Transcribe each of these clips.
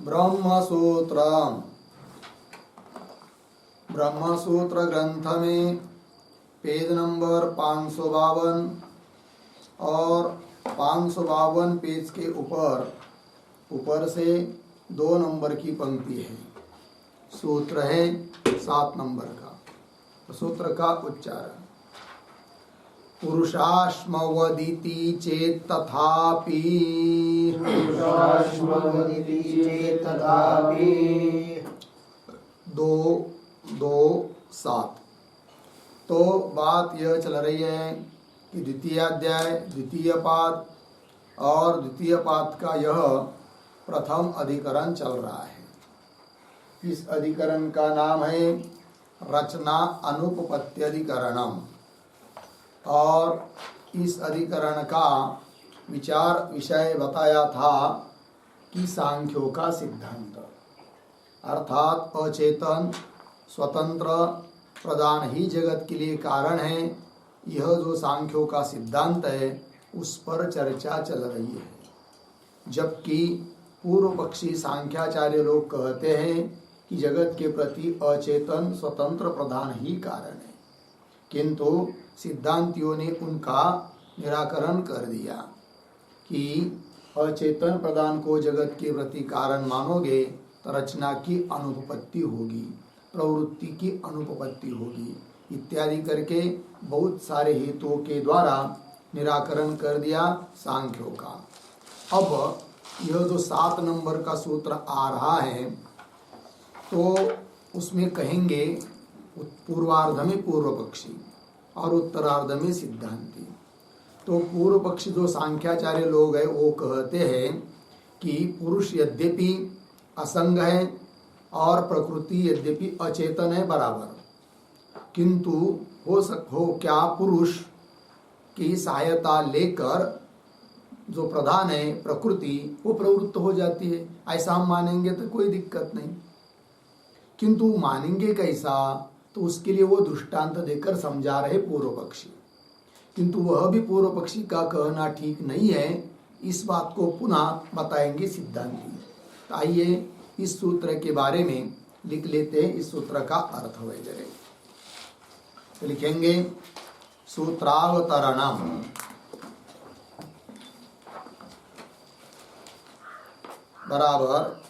ब्रह्मसूत्र ब्रह्मसूत्र ग्रंथ में page number 552 और 552 पेज के ऊपर से 2 नंबर की पंक्ति है। सूत्र है 7 नंबर का। तो सूत्र का उच्चारण पुरुषाश्मवदिति चेत तथापि 2:2:7। तो बात यह चल रही है कि द्वितीय अध्याय द्वितीय पाद और द्वितीय पाद का यह प्रथम अधिकरण चल रहा है। इस अधिकरण का नाम है रचना अनुपपत्ति अधिकरणम और इस अधिकरण का विचार विषय बताया था कि सांख्यों का सिद्धांत अर्थात अचेतन स्वतंत्र प्रधान ही जगत के लिए कारण है। यह जो सांख्यों का सिद्धांत है उस पर चर्चा चल रही है, जबकि पूर्व पक्षी सांख्याचार्य लोग कहते हैं कि जगत के प्रति अचेतन स्वतंत्र प्रधान ही कारण है, किंतु सिद्धांतियों ने उनका निराकरण कर दिया कि अचेतन प्रधान को जगत के प्रति कारण मानोगे तो रचना की अनुपपत्ति होगी, प्रवृत्ति की अनुपपत्ति होगी इत्यादि करके बहुत सारे हेतुओं के द्वारा निराकरण कर दिया सांख्यों का। अब यह जो 7 नंबर का सूत्र आ रहा है तो उसमें कहेंगे पूर्वार्ध में पूर्व पक्षी और उत्तरार्ध में सिद्धांती। तो पूर्व पक्षी जो सांख्याचार्य लोग हैं वो कहते हैं कि पुरुष यद्यपि असंग है और प्रकृति यद्यपि अचेतन है बराबर, किंतु हो क्या पुरुष की सहायता लेकर जो प्रधान है प्रकृति वो प्रवृत्त हो जाती है। ऐसा हम मानेंगे तो कोई दिक्कत नहीं, किंतु मानेंगे कैसा, तो उसके लिए वो दृष्टांत देकर समझा रहे पूर्व पक्षी। किंतु वह भी पूर्व पक्षी का कहना ठीक नहीं है, इस बात को पुनः बताएंगे सिद्धांती। तो आइए इस सूत्र के बारे में लिख लेते हैं, इस सूत्र का अर्थ वगैरह। तो लिखेंगे सूत्रावतरणम बराबर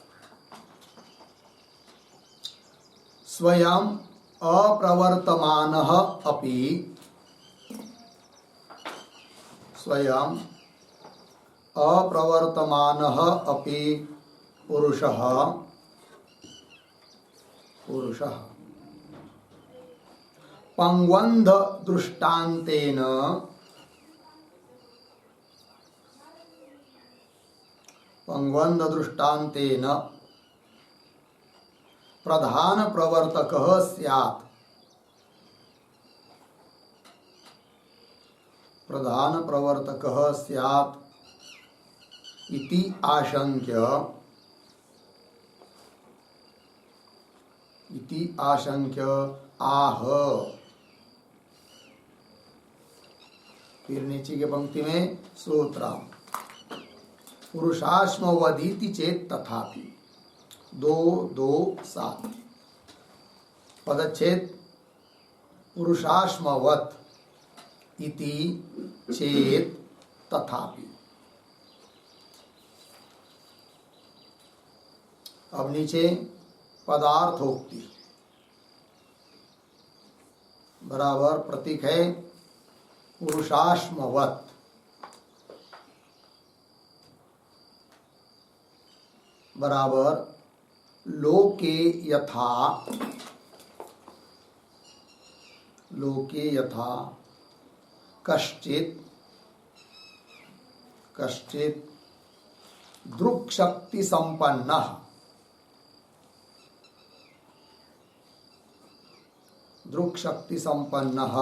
स्वयं अप्रवर्तमानः अपि स्वयं अप्रवर्तमानः अपि पुरुषः पंगवन्ध दृष्टान्तेन प्रधान प्रवर्तकः स्यात् इति आशंक्य आह। फिर नीचे की पंक्ति में सूत्र पुरुषाश्मवदिति चेत तथापि 2:2:7 पदच्छेद पुरुषाश्मवत् इति चेत तथापि। अब नीचे पदार्थोक्ति बराबर प्रतीक है पुरुषाश्मवत् बराबर लोके यथा कश्चित दृक्शक्ति संपन्नः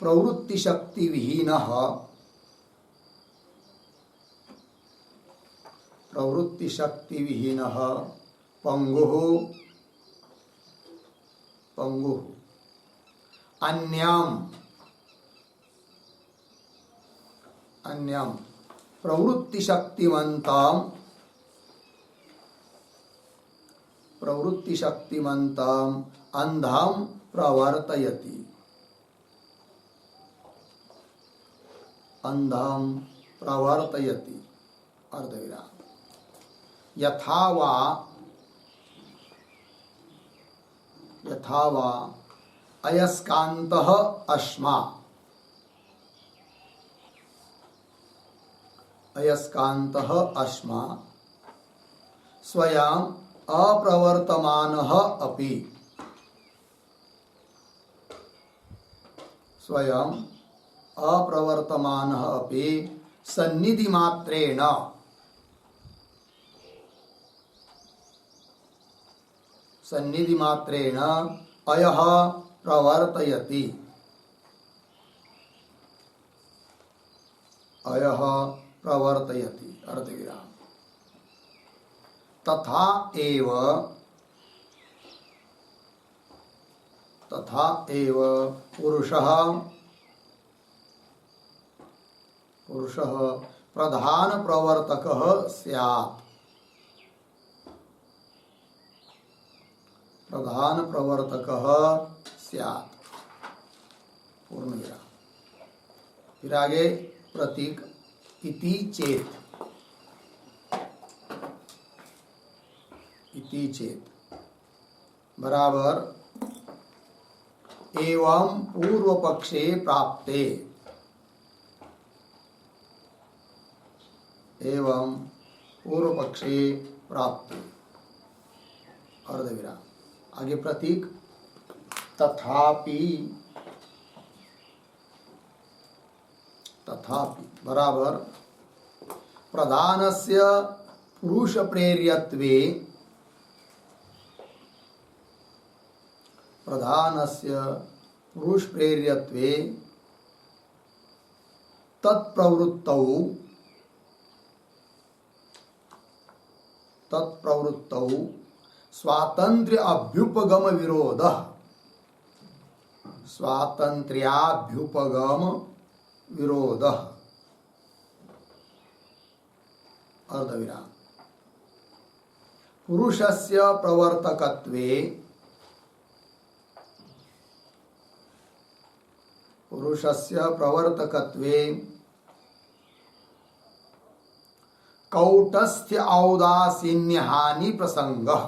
प्रवृत्तिशक्ति विहीनः पंगुः अन्यम प्रवृत्तिशक्तिमन्तं प्रवृत्ति शक्तिमंतम अंधम प्रवर्तयति। अंधम प्रवर्तयति अर्धविराम। यथा वा अयस्कान्तः अस्मा, अयस्कान्तः अस्मा स्वयं अप्रवर्तमानः अपि, स्वयं अप्रवर्तमानः अपि सन्निधि मात्रेण, सन्निधि मात्रेण अयः प्रवर्तयति, अयः प्रवर्तयति अर्धविराम। तथा एव पुरुषः प्रधान प्रवर्तकः स्यात्, प्रधान प्रवर्तकः स्यात् पूर्णविराम। फिर आगे प्रतीक इति चेत, इति चेत बराबर एवं पूर्व पक्षे प्राप्ते, एवं पूर्व पक्षे प्राप्ते अर्धविराम। आगे प्रतीक तथापि, तथापि बराबर प्रधानस्य पुरुष प्रेर्यत्वे, प्रधानस्य पुरुष प्रेर्यत्वे तत्प्रवृत्तौ, तत्प्रवृत्तौ स्वातंत्र्य अभ्युपगम विरोधः, स्वातंत्र्याभ्युपगम विरोधः अर्धविराम। पुरुषस्य प्रवर्तकत्वे, पुरुषस्य प्रवर्तकत्वे कौटस्थ्य औदासीन्य हानि प्रसंगः,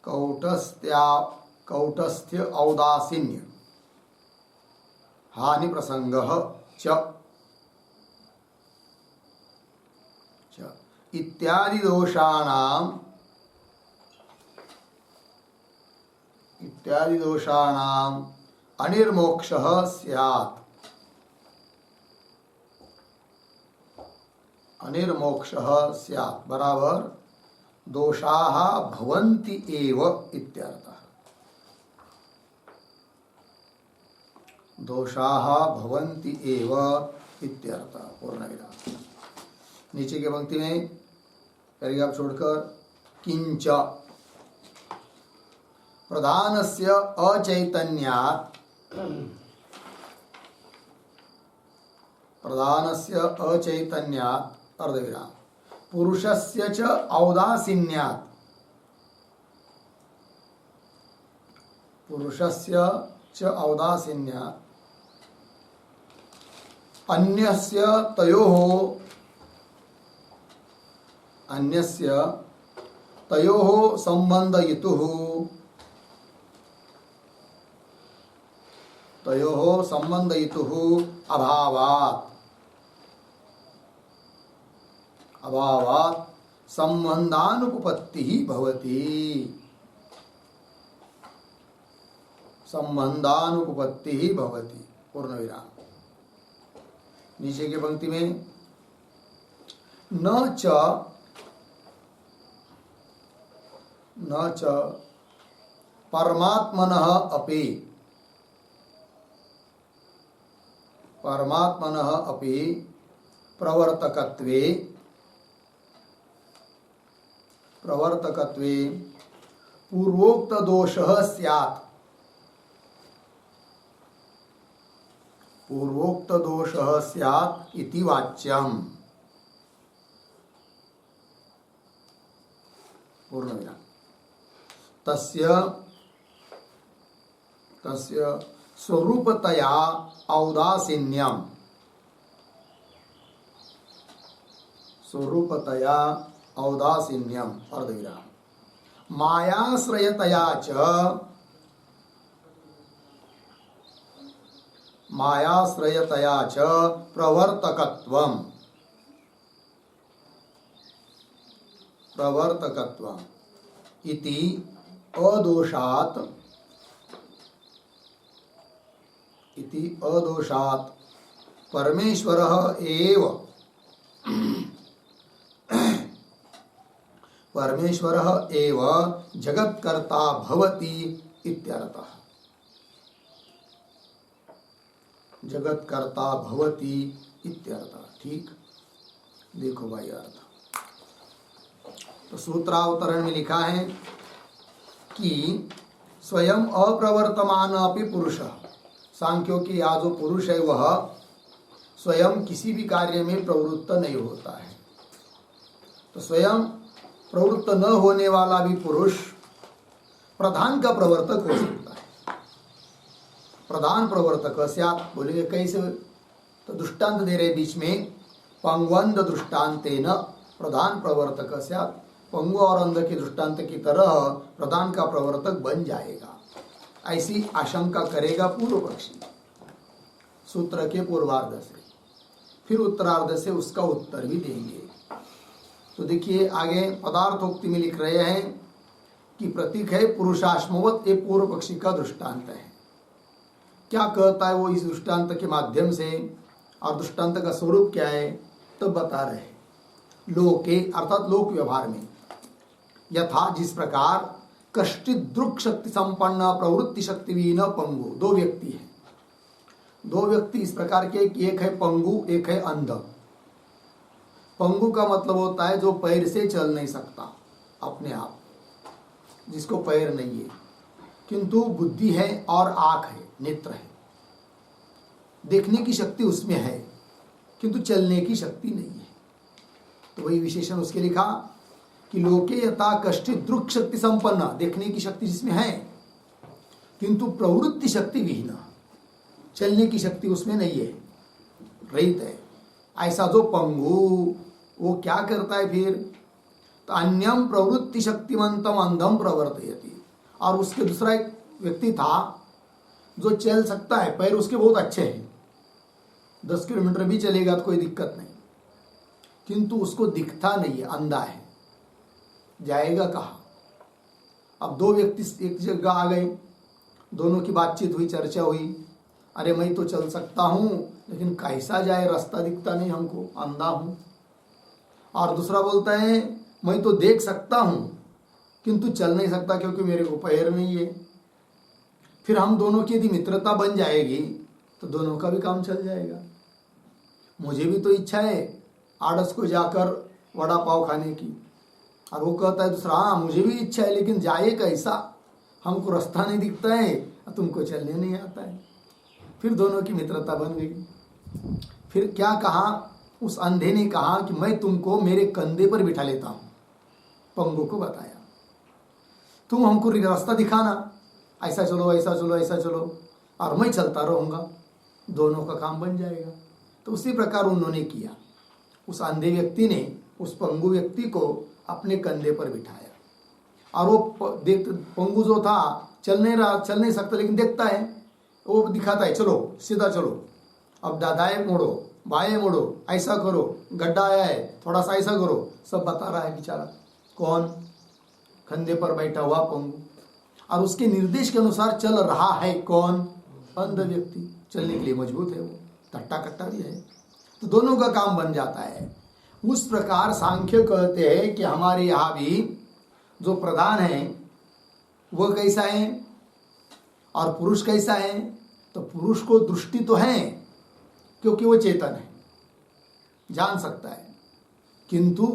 कौटस्थ्य औदासीन्य हानि प्रसंगः च इत्यादि दोषाणाम अनिर्मोक्षः स्यात्, अनिर्मोक्षः स्यात् बराबर दोषाः भवन्ति एव इत्यर्थः, दोषाः भवन्ति एव इत्यर्थः पूर्णविराम। नीचे की पंक्ति में पैराग्राफ छोड़कर किंच प्रधानस्य अचैतन्यात्, प्रधानस्य अचैतन्यात् अर्धविराम पुरुषस्य च औदासीन्यात्, पुरुषस्य च औदासीन्यात् अन्यस्य तयोः, अन्यस्य तयोः संबंधयितुः, तयोः संबंधयितुः अभावात्, अभावात् संबंधानुपपत्तिः भवति, संबंधानुपपत्तिः भवति पूर्णविराम। नीचे की पंक्ति में न च परमात्मनः अपि, परमात्मनः अपि प्रवर्तकत्वे, प्रवर्तकत्वे पूर्वोक्त दोषः स्यात्, पूर्वोक्त दोषः स्यात् इति वाच्यम्, पूर्ण विराम। तस्य स्वरूपतया औदासीन्यम, स्वरूपतया औदासीन्यम अर्धविराम। मायाश्रयतया च प्रवर्तकत्वम इति अदोषात् परमेश्वरः एव जगत्कर्ता भवति इत्यर्थः। जगत्कर्ता भवति इत्यर्थः। ठीक, देखो भाई अर्थ। तो सूत्रावतरण में लिखा है कि स्वयं अप्रवर्तमान अपि पुरुषः, सांख्यों की यह जो पुरुष है वह स्वयं किसी भी कार्य में प्रवृत्त नहीं होता है। तो स्वयं प्रवृत्त न होने वाला भी पुरुष प्रधान का प्रवर्तक हो सकता है। प्रधान प्रवर्तक स्यात् बोलेंगे कैसे? तो दृष्टांत दे रहे बीच में, पंगवंद दृष्टांतेन प्रधान प्रवर्तक स्यात्, पंगु और अंध के दृष्टांत की तरह प्रधान का प्रवर्तक बन जाएगा, ऐसी आशंका करेगा पूर्व पक्षी सूत्र के पूर्वार्ध से। फिर उत्तरार्ध से उसका उत्तर भी देंगे। तो देखिए आगे पदार्थोक्ति में लिख रहे हैं कि प्रतीक है पुरुषाश्मवत, ये पूर्व पक्षी का दृष्टांत है। क्या कहता है वो इस दृष्टांत के माध्यम से, और दृष्टांत का स्वरूप क्या है तो बता रहे हैं। लोके अर्थात लोक व्यवहार में, यथा जिस प्रकार कष्टित दृक् शक्ति संपन्न प्रवृत्ति शक्ति भी न पंगु, दो व्यक्ति है, दो व्यक्ति इस प्रकार के, एक है पंगु एक है अंध। पंगु का मतलब होता है जो पैर से चल नहीं सकता अपने आप, जिसको पैर नहीं है किंतु बुद्धि है और आंख है, नेत्र है, देखने की शक्ति उसमें है किंतु चलने की शक्ति नहीं है। तो वही विशेषण उसके लिखा कि लोके यथा कष्टित दृक् शक्ति संपन्न, देखने की शक्ति जिसमें है किंतु प्रवृत्ति शक्ति विहीन, चलने की शक्ति उसमें नहीं है, रहित है। ऐसा जो पंगु वो क्या करता है फिर? तो अन्यम प्रवृत्ति शक्तिमंतम अंधम प्रवर्तयति, और उसके दूसरा एक व्यक्ति था जो चल सकता है, पैर उसके बहुत अच्छे हैं, 10 किलोमीटर भी चलेगा तो कोई दिक्कत नहीं, किंतु उसको दिखता नहीं है, अंधा है, जाएगा कहाँ? अब दो व्यक्ति एक जगह आ गए, दोनों की बातचीत हुई, चर्चा हुई, अरे मैं तो चल सकता हूँ लेकिन कैसा जाए, रास्ता दिखता नहीं हमको, अंधा हूँ। और दूसरा बोलता है मैं तो देख सकता हूँ किंतु चल नहीं सकता क्योंकि मेरे को पैर नहीं है। फिर हम दोनों की यदि मित्रता बन जाएगी तो दोनों का भी काम चल जाएगा। मुझे भी तो इच्छा है आड़स को जाकर वड़ा पाव खाने की, और वो कहता है दूसरा हाँ मुझे भी इच्छा है लेकिन जाए कैसा, हमको रास्ता नहीं दिखता है, तुमको चलने नहीं आता है। फिर दोनों की मित्रता बन गई। फिर क्या कहा उस अंधे ने? कहा कि मैं तुमको मेरे कंधे पर बिठा लेता हूँ। पंगु को बताया तुम हमको रास्ता दिखाना, ऐसा चलो ऐसा चलो ऐसा चलो, और मैं चलता रहूँगा, दोनों का काम बन जाएगा। तो उसी प्रकार उन्होंने किया। उस अंधे व्यक्ति ने उस पंगु व्यक्ति को अपने कंधे पर बिठाया, और वो पंगु जो था चल नहीं सकता लेकिन देखता है, वो दिखाता है चलो सीधा चलो, अब दाएं मोड़ो बाएं मोड़ो, ऐसा करो, गड्ढा आया है थोड़ा सा ऐसा करो, सब बता रहा है बेचारा। कौन? कंधे पर बैठा हुआ पंगु, और उसके निर्देश के अनुसार चल रहा है कौन? अंध व्यक्ति। चलने के लिए मजबूत है, वो टट्टा कट्टा भी है, तो दोनों का काम बन जाता है। उस प्रकार सांख्य कहते हैं कि हमारे यहाँ भी जो प्रधान है वो कैसा है और पुरुष कैसा है? तो पुरुष को दृष्टि तो है क्योंकि वो चेतन है, जान सकता है, किंतु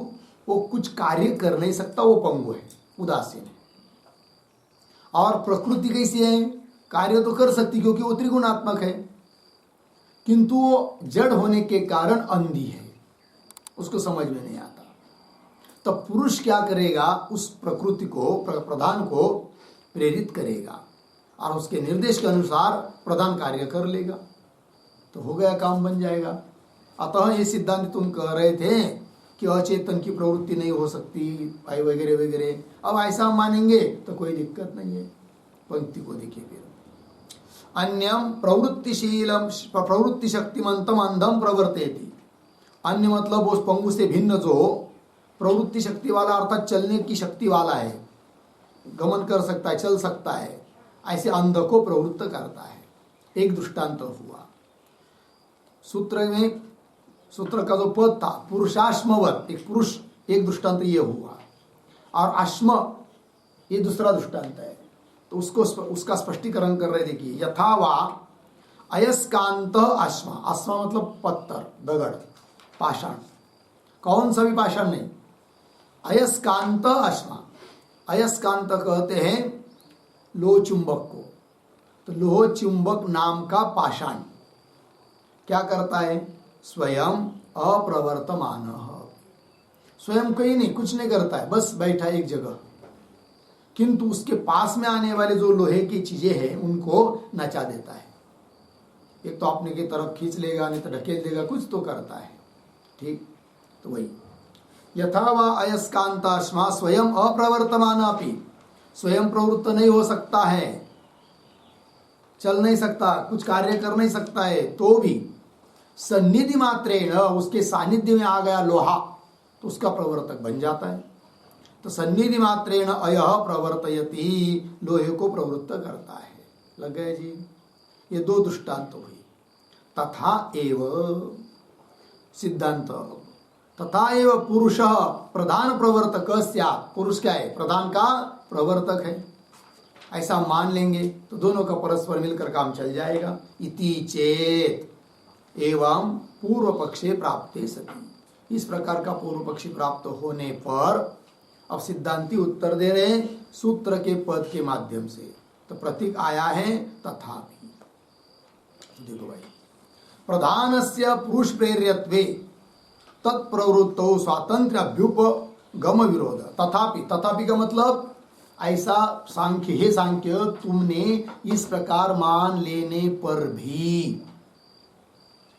वो कुछ कार्य कर नहीं सकता, वो पंगु है, उदासीन है। और प्रकृति कैसी है? कार्य तो कर सकती क्योंकि वो त्रिगुणात्मक है, किंतु वो जड़ होने के कारण अंधी है, उसको समझ में नहीं आता। तब पुरुष क्या करेगा, उस प्रकृति को, प्रधान को प्रेरित करेगा और उसके निर्देश के अनुसार प्रधान कार्य कर लेगा, तो हो गया, काम बन जाएगा। अतः ये सिद्धांत तुम कह रहे थे कि अचेतन की प्रवृत्ति नहीं हो सकती भाई वगैरह वगैरह, अब ऐसा हम मानेंगे तो कोई दिक्कत नहीं है। पंक्ति को देखिए फिर, अन्यम प्रवृत्तिशीलम प्रवृत्ति शक्तिमंतम अंधम प्रवर्तेति। अन्य मतलब उस पंगु से भिन्न जो प्रवृत्ति शक्ति वाला अर्थात चलने की शक्ति वाला है, गमन कर सकता है, चल सकता है, ऐसे अंध को प्रवृत्त करता है। एक दृष्टांत हुआ सूत्र में, सूत्र का जो पद था पुरुषाश्मवत, एक पुरुष, एक दृष्टांत ये हुआ, और अश्म ये दूसरा दृष्टांत है। तो उसका स्पष्टीकरण कर रहे, देखिए, यथा वा अयस्कांत अश्म, अश्म मतलब पत्थर, दगड़, पाषाण, कौन सा भी पाषाण नहीं, अयस्कांत अश्म। अयस्कांत कहते हैं लोह चुंबक को। तो लोह चुंबक नाम का पाषाण क्या करता है, स्वयं अप्रवर्तमान, स्वयं कहीं नहीं, कुछ नहीं करता है, बस बैठा एक जगह, किंतु उसके पास में आने वाले जो लोहे की चीजें हैं उनको नचा देता है। एक तो अपने की तरफ खींच लेगा, नहीं तो ढकेल देगा, कुछ तो करता है। ठीक, तो वही यथा वा अयस्कांताश्मा स्वयं अप्रवर्तमान अपि, स्वयं प्रवृत्त नहीं हो सकता है, चल नहीं सकता, कुछ कार्य कर नहीं सकता है, तो भी सन्निधि मात्रेण, उसके सानिध्य में आ गया लोहा तो उसका प्रवर्तक बन जाता है। तो सन्निधि मात्रेण अयः प्रवर्तयति, लोहे को प्रवृत्त करता है। लग गए जी, ये दो दृष्टांत हुई। तथा एव सिद्धांत, तथा एव पुरुष प्रधान प्रवर्तक स्यात्, पुरुष क्या है, प्रधान का प्रवर्तक है, ऐसा मान लेंगे तो दोनों का परस्पर मिलकर काम चल जाएगा। इति चेत एवं पूर्व पक्षे प्राप्ते सति, इस प्रकार का पूर्व पक्षी प्राप्त होने पर अब सिद्धांती उत्तर दे रहे हैं सूत्र के पद के माध्यम से। तो प्रतीक आया है तथापि। देखो भाई, प्रधानस्य पुरुष प्रेर्यत्वे तत्प्रवृत्तो स्वातंत्र्य अभ्युपगम विरोध। तथापि, तथापि का मतलब ऐसा सांख्य, हे सांख्य, तुमने इस प्रकार मान लेने पर भी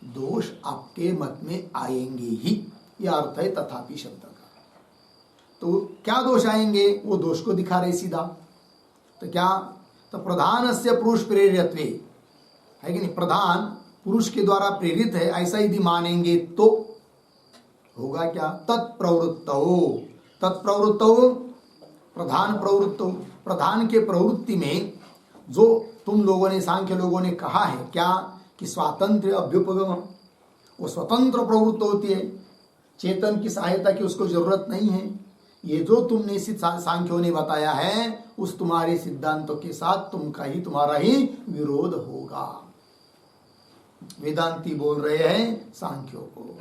दोष आपके मत में आएंगे ही, यह अर्थ है तथापि शब्द का। तो क्या दोष आएंगे, वो दोष को दिखा रहे सीधा। तो क्या, तो प्रधानस्य पुरुष प्रेर्यत्वे है कि नहीं, प्रधान पुरुष के द्वारा प्रेरित है, ऐसा यदि मानेंगे तो होगा क्या, तत्प्रवृत्तो, तत्प्रवृत्तो प्रधान प्रवृत्तो, प्रधान के प्रवृत्ति में जो तुम लोगों ने, सांख्य लोगों ने कहा है क्या, कि स्वातंत्र्य अभ्युपगम, वो स्वतंत्र प्रवृत्त होती है, चेतन की सहायता की उसको जरूरत नहीं है। ये जो तुमने सांख्यों ने बताया है उस तुम्हारे सिद्धांतों के साथ तुम्हारा ही विरोध होगा। वेदांती बोल रहे हैं सांख्यों को।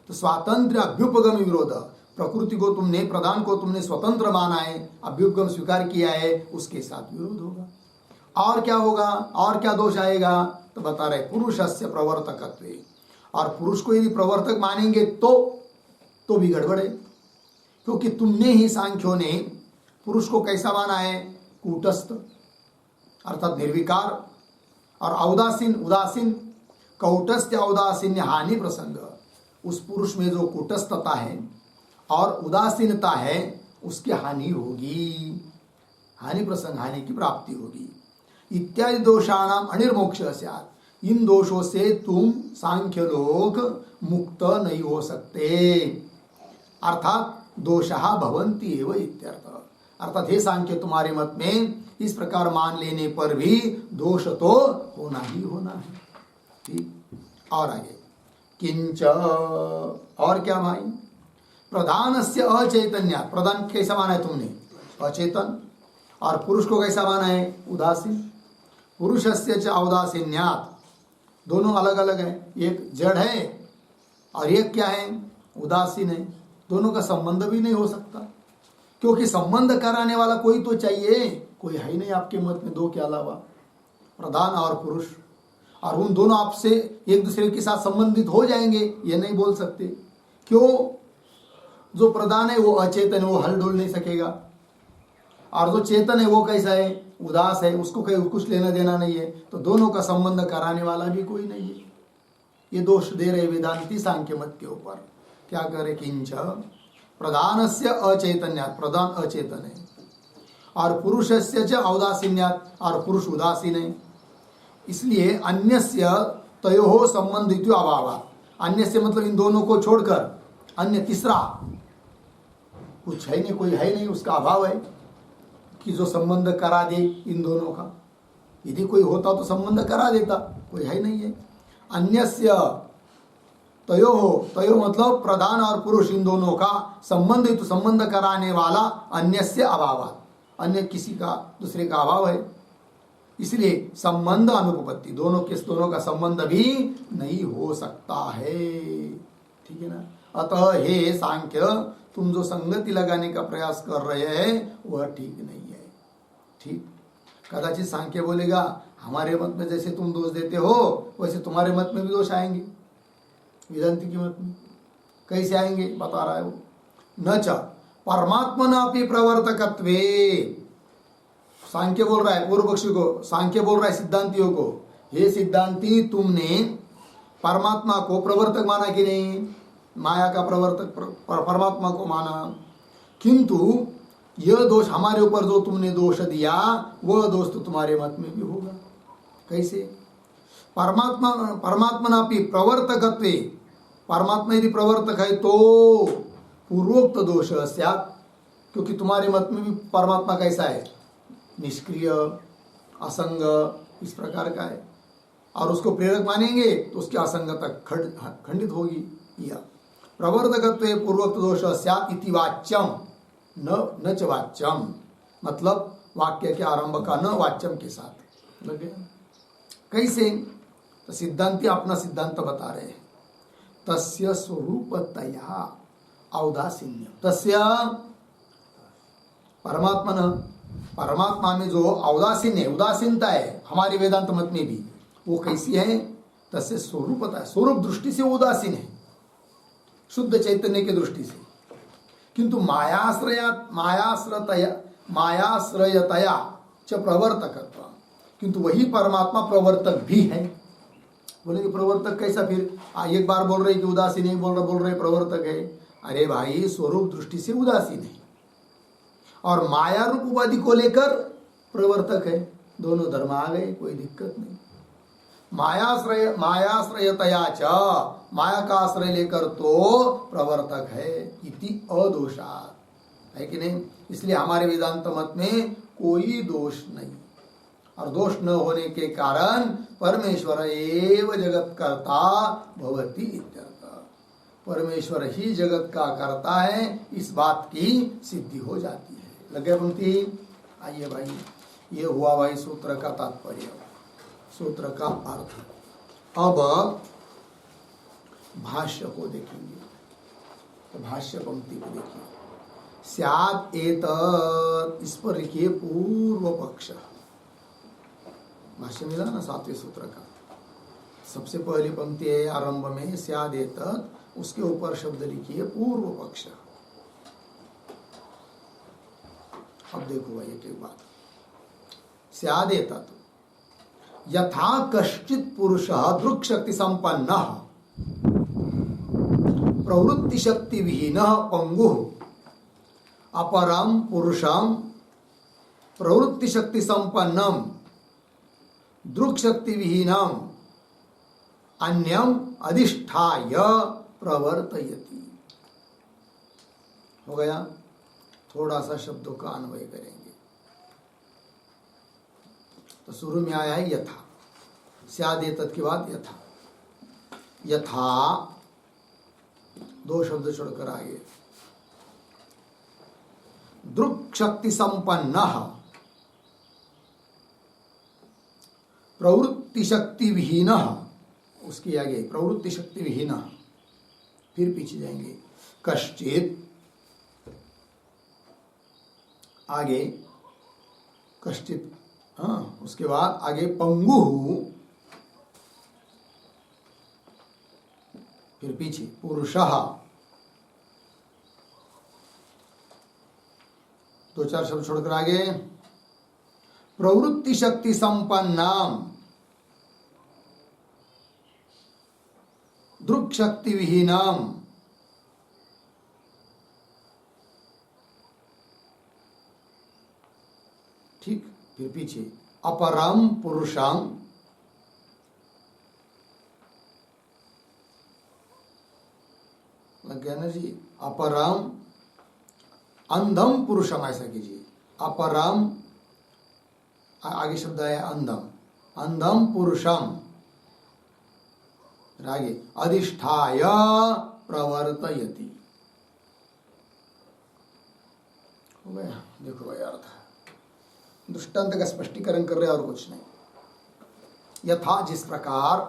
तो स्वातंत्र्य अभ्युपगम विरोध, प्रकृति को तुमने, प्रधान को तुमने स्वतंत्र माना है, अभ्युपगम स्वीकार किया है, उसके साथ विरोध होगा। और क्या होगा, और क्या दोष आएगा, तो बता रहे पुरुषस्य प्रवर्तकत्वे, और पुरुष को यदि प्रवर्तक मानेंगे तो भी गड़बड़ है, क्योंकि तुमने ही सांख्यों ने पुरुष को कैसा माना है, कूटस्थ अर्थात निर्विकार, और औदासीन, उदासीन, कौटस्थ औदासीन्य हानि प्रसंग, उस पुरुष में जो कूटस्थता है और उदासीनता है उसकी हानि होगी, हानि प्रसंग, हानि की प्राप्ति होगी। इत्यादि दोषाणाम अनिर्मोक्ष स्यात्, इन दोषों से तुम सांख्य लोग मुक्त नहीं हो सकते, अर्थात दोषः भवन्ति एव इत्यर्थ। अर्थात हे सांख्य, तुम्हारे मत में इस प्रकार मान लेने पर भी दोष तो होना ही होना है। ठीक, और आगे किंच, और क्या भाई, प्रधानस्य अचैतन्य, प्रधान कैसा माना है तुमने, अचेतन, और पुरुष को कैसा माना है, उदासीन। पुरुषस्य च औदासीन्यात्, दोनों अलग अलग है, एक जड़ है और एक क्या है, उदासीन है। दोनों का संबंध भी नहीं हो सकता, क्योंकि संबंध कराने वाला कोई तो चाहिए, कोई है ही नहीं आपके मत में, दो के अलावा, प्रधान और पुरुष, और उन दोनों आपसे एक दूसरे के साथ संबंधित हो जाएंगे, ये नहीं बोल सकते। क्यों, जो प्रधान है वो अचेतन है, वो हल डोल नहीं सकेगा। और जो चेतन है वो कैसा है, उदास है, उसको कहीं कुछ लेना देना नहीं है, तो दोनों का संबंध कराने वाला भी कोई नहीं है। ये दोष दे रहे वेदांती सांख्य मत के ऊपर। क्या करे, किंच प्रधानस्य अचैतन्यात्, प्रधान अचेतन है, और पुरुषस्य च औदासीन्यात्, और पुरुष उदासीन है। इसलिए अन्यस्य तयोः संबंधितो अभावात्, अन्यस्य मतलब इन दोनों को छोड़कर अन्य तीसरा कुछ है नहीं, कोई है नहीं, उसका अभाव है कि जो संबंध करा दे इन दोनों का। यदि कोई होता तो संबंध करा देता, कोई है नहीं है। अन्यस्य तयो मतलब प्रधान और पुरुष इन दोनों का संबंधित, संबंध कराने वाला अन्यस्य अभावात्, अन्य किसी का दूसरे का अभाव है, इसलिए संबंध अनुपपत्ति, दोनों का संबंध भी नहीं हो सकता है। ठीक है ना। अतः हे सांख्य, तुम जो संगति लगाने का प्रयास कर रहे हैं वह ठीक नहीं है। ठीक, कदाचित सांख्य बोलेगा हमारे मत में जैसे तुम दोष देते हो वैसे तुम्हारे मत में भी दोष आएंगे, वेदांति के मत में कैसे आएंगे बता रहा है वो। न च परमात्मनापि प्रवर्तकत्वे, सांख्य बोल रहा है पूर्व पक्षी को, सांख्य बोल रहा है सिद्धांतियों को, हे सिद्धांती तुमने परमात्मा को प्रवर्तक माना कि नहीं, माया का प्रवर्तक परमात्मा को माना, किंतु यह दोष हमारे ऊपर जो तुमने दोष दिया वह दोष तो तुम्हारे मत में भी होगा। कैसे, परमात्मनापि प्रवर्तकत्वे, परमात्मा यदि प्रवर्तक है तो पूर्वोक्त दोष स्यात्, क्योंकि तुम्हारे मत में भी परमात्मा कैसा है, निष्क्रिय असंग इस प्रकार का है, और उसको प्रेरक मानेंगे तो उसकी असंगता खंडित होगी। या प्रवर्तकत्वे पूर्वोक्त दोष स्यात् इति वाच्यम न च वाच्यम, मतलब वाक्य के आरंभ का न वाच्यम के साथ लगे। कैसे, तो सिद्धांती अपना सिद्धांत बता रहे हैं, तस्य स्वरूपतया औदासीन्य, तस्य परमात्मा में जो औदासीन्य, उदासीनता है हमारी वेदांत मत में भी, वो कैसी है, तस्य स्वरूपता, स्वरूप दृष्टि से उदासीन है, शुद्ध चैतन्य की दृष्टि से, किंतु मायाश्रयतया च प्रवर्तकत्व, किंतु वही परमात्मा प्रवर्तक भी है। बोलेंगे प्रवर्तक कैसा, फिर एक बार बोल रहे कि उदासीन है, बोल रहे प्रवर्तक है। अरे भाई, स्वरूप दृष्टि से उदासीन है और माया रूप उपाधि को लेकर प्रवर्तक है, दोनों धर्म आ गए, कोई दिक्कत नहीं। मायाश्रयतया च, माया का आश्रय लेकर तो प्रवर्तक है, इति अदोषात्, है कि नहीं। इसलिए हमारे वेदांत मत में कोई दोष नहीं, और दोष न होने के कारण परमेश्वर एव जगत कर्ता भवति इत्यर्थ, परमेश्वर ही जगत का कर्ता है, इस बात की सिद्धि हो जाती है। लगे पंक्ति, आइए भाई, ये हुआ भाई सूत्र का तात्पर्य, सूत्र का अर्थ। अब भाष्य को देखेंगे, तो भाष्य पंक्ति को देखिए, स्यात् एतत्, इस पर लिखिए पूर्व पक्ष। भाष्य मिला ना 7वें सूत्र का, सबसे पहली पंक्ति है आरंभ में स्यात् एतत्, उसके ऊपर शब्द लिखिए पूर्व पक्ष। अब देखो भाई एक बात, स्यात् एतत् यथा कश्चित् पुरुषः दृक् शक्ति संपन्नः प्रवृत्ति शक्ति विहीनः पंगुः अपरम पुरुषम प्रवृत्ति शक्ति संपन्नम दृक् शक्ति विहीनम अन्यम अधिष्ठाय प्रवर्तयति। हो गया, थोड़ा सा शब्दों का अन्वय करेंगे। तो शुरू में आया है यथा, स्यात् एतत् के बाद यथा, यथा दो शब्द छोड़कर आगे, दृक् शक्ति संपन्नः प्रवृत्ति शक्ति विहीनः, उसके आगे प्रवृत्ति शक्ति विहीनः, फिर पीछे जाएंगे कश्चित्, आगे कश्चित्, हाँ, उसके बाद आगे पंगुः, फिर पीछे पुरुषः, दो चार शब्द छोड़कर आगे, प्रवृत्ति शक्ति संपन्नाम दृक् शक्ति विहीनम, ठीक, फिर पीछे अपरम पुरुषम, लग गया ना जी, अपरम, अंधम पुरुषम, ऐसा कीजिए, अपरम, आगे शब्द है अंधम, अंधम पुरुषम, आगे अधिष्ठाय प्रवर्तयति। हो गया, देखो भाई अर्थ दृष्टांत का स्पष्टीकरण कर रहे और कुछ नहीं। यथा, जिस प्रकार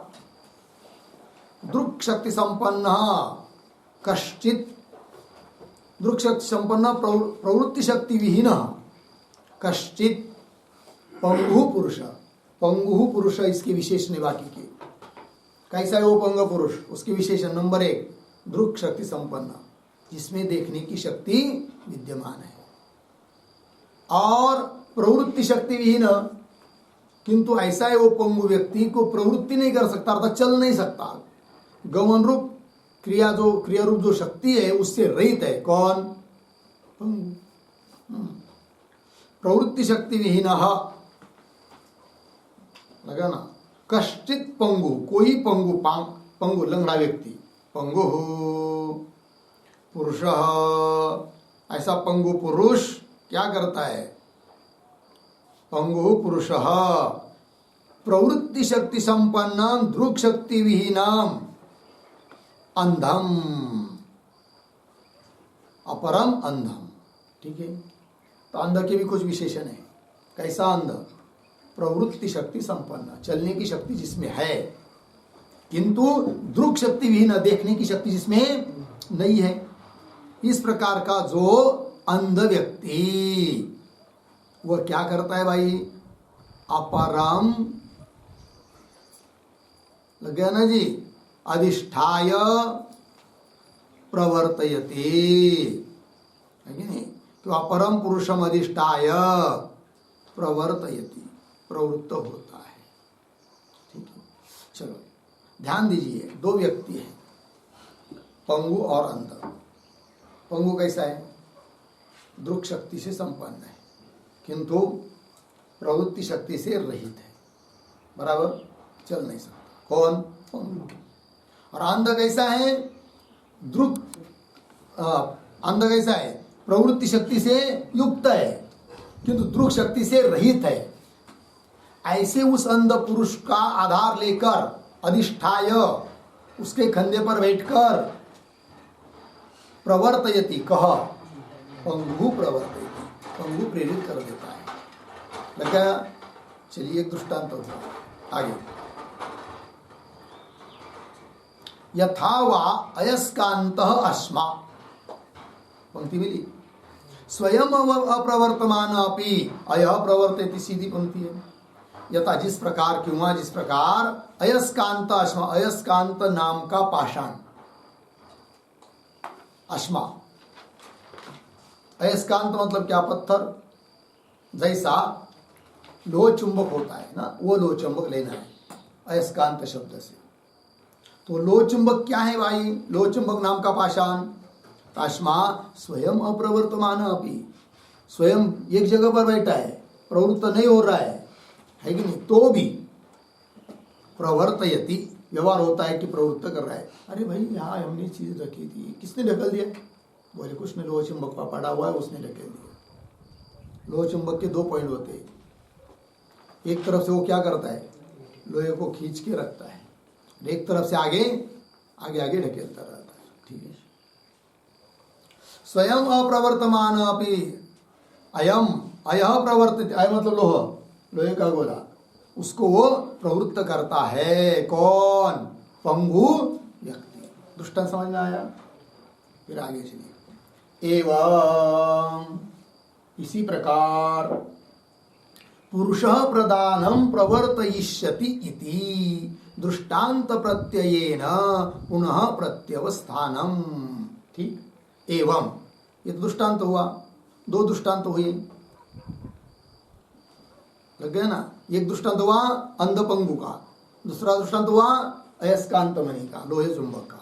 दृक् शक्ति संपन्न कश्चित, दृक् शक्ति संपन्न प्रवृत्ति शक्ति विहीन कश्चित पंगु पुरुष, पंगु पुरुष इसके विशेषण बाकी के, कैसा है वो पंग पुरुष, उसके विशेषण नंबर 1 दृक् शक्ति संपन्न, जिसमें देखने की शक्ति विद्यमान है, और प्रवृत्ति शक्ति विहीन, किंतु ऐसा है वो पंगु व्यक्ति को प्रवृत्ति नहीं कर सकता, अर्थात चल नहीं सकता, गमन रूप क्रिया रूप जो शक्ति है उससे रहित है। कौन? पंगु। प्रवृत्ति शक्ति विहीन, लगा ना, कश्चित पंगु, कोई पंगु, पंगु लंगड़ा व्यक्ति, पंगु पुरुष, ऐसा पंगु पुरुष क्या करता है? पंगु पुरुष प्रवृत्ति शक्ति संपन्न दृक् शक्ति विहीनम अंधम, अपरम अंधम, ठीक है। तो अंध के भी कुछ विशेषण है। कैसा अंध? प्रवृत्ति शक्ति संपन्न, चलने की शक्ति जिसमें है, किंतु दृक् शक्ति विहीन, देखने की शक्ति जिसमें नहीं है। इस प्रकार का जो अंध व्यक्ति, वह क्या करता है भाई? अपरम, लग गया ना जी, अधिष्ठाय प्रवर्तयते, है कि नहीं? तो अपरम पुरुषम अधिष्ठाय प्रवर्तयति, प्रवृत्त होता है, ठीक है। चलो ध्यान दीजिए, दो व्यक्ति हैं, पंगु और अंध। पंगु कैसा है? दृक् शक्ति से संपन्न है, किंतु प्रवृत्ति शक्ति से रहित है, बराबर चल नहीं सकता। कौन? पंगु। और अंध कैसा है? अंध कैसा है? प्रवृत्ति शक्ति से युक्त है, किंतु दृक् शक्ति से रहित है। ऐसे उस अंध पुरुष का आधार लेकर अधिष्ठाय, उसके कंधे पर बैठकर प्रवर्तयति, कह पंगु प्रवर्तयति, पंगु प्रेरित कर देता है। लगा? चलिए एक दृष्टांत होता आगे। यथा वा अयस्कान्तः अस्मा, पंक्ति मिली, स्वयं अप्रवर्तमान अपि अयः प्रवर्तयति, सीधी पंक्ति है। यथा, जिस प्रकार, क्यों, जिस प्रकार अयस्कांत अस्मा, अयस्कांत नाम का पाषाण, अस्मा, अयस्कांत मतलब क्या? पत्थर। जैसा लोह चुंबक होता है ना, वो लोह चुंबक लेना है अयस्कांत शब्द से। तो लोह चुंबक क्या है भाई? लोह चुंबक नाम का पाषाण। अस्मा स्वयं अप्रवर्तमान अपि, स्वयं एक जगह पर बैठा है, प्रवृत्त नहीं हो रहा है कि नहीं? तो भी प्रवर्तयति, व्यवहार होता है कि प्रवृत्त कर रहा है। अरे भाई यहाँ हमने चीज रखी थी, किसने ढकल दिया? बोले कुछ ने लोह चुंबक पर पड़ा हुआ है, उसने ढकेल दिया। लोह चुंबक के दो पॉइंट होते हैं, एक तरफ से वो क्या करता है? लोहे को खींच के रखता है, एक तरफ से आगे आगे आगे ढकेलता रहता है, ठीक है। स्वयं अप्रवर्तमान अपि अयम, अयः प्रवर्तित, अय मतलब लोह, लोहे का गोला, उसको वो प्रवृत्त करता है। कौन? पंगु व्यक्ति। दृष्टांत समझ में आया? फिर आगे चलिए। एवं, इसी प्रकार पुरुषः प्रदानं प्रवर्तयिष्यति इति दृष्टांत प्रत्ययेन पुनः प्रत्यवस्थानम, ठीक। एवं, ये दृष्टांत हुआ, दो दृष्टांत तो हुए, लग गया ना। एक दृष्टांत हुआ अंधपंगु का, दूसरा दृष्टांत हुआ अयस्कांत मणि का, लोहे चुंबक का।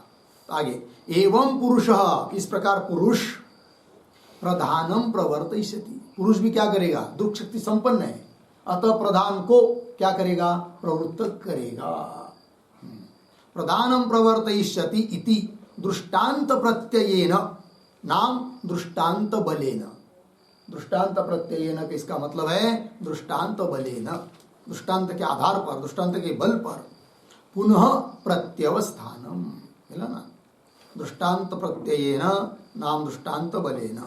आगे एवं पुरुष, इस प्रकार पुरुष प्रधानम प्रवर्तयिष्यति, पुरुष भी क्या करेगा, दुख शक्ति संपन्न है, अतः प्रधान को क्या करेगा, प्रवृत्त करेगा। प्रधानम प्रवर्तयिष्यति इति दृष्टांत प्रत्ययेन नाम दृष्टांत बलेन। दृष्टांत प्रत्ययेन का इसका मतलब है दृष्टांत बलेन, दृष्टांत के आधार पर, दृष्टांत के बल पर पुनः प्रत्यवस्थानम, मिला ना। दृष्टांत प्रत्ययेन नाम दृष्टांत बलेन।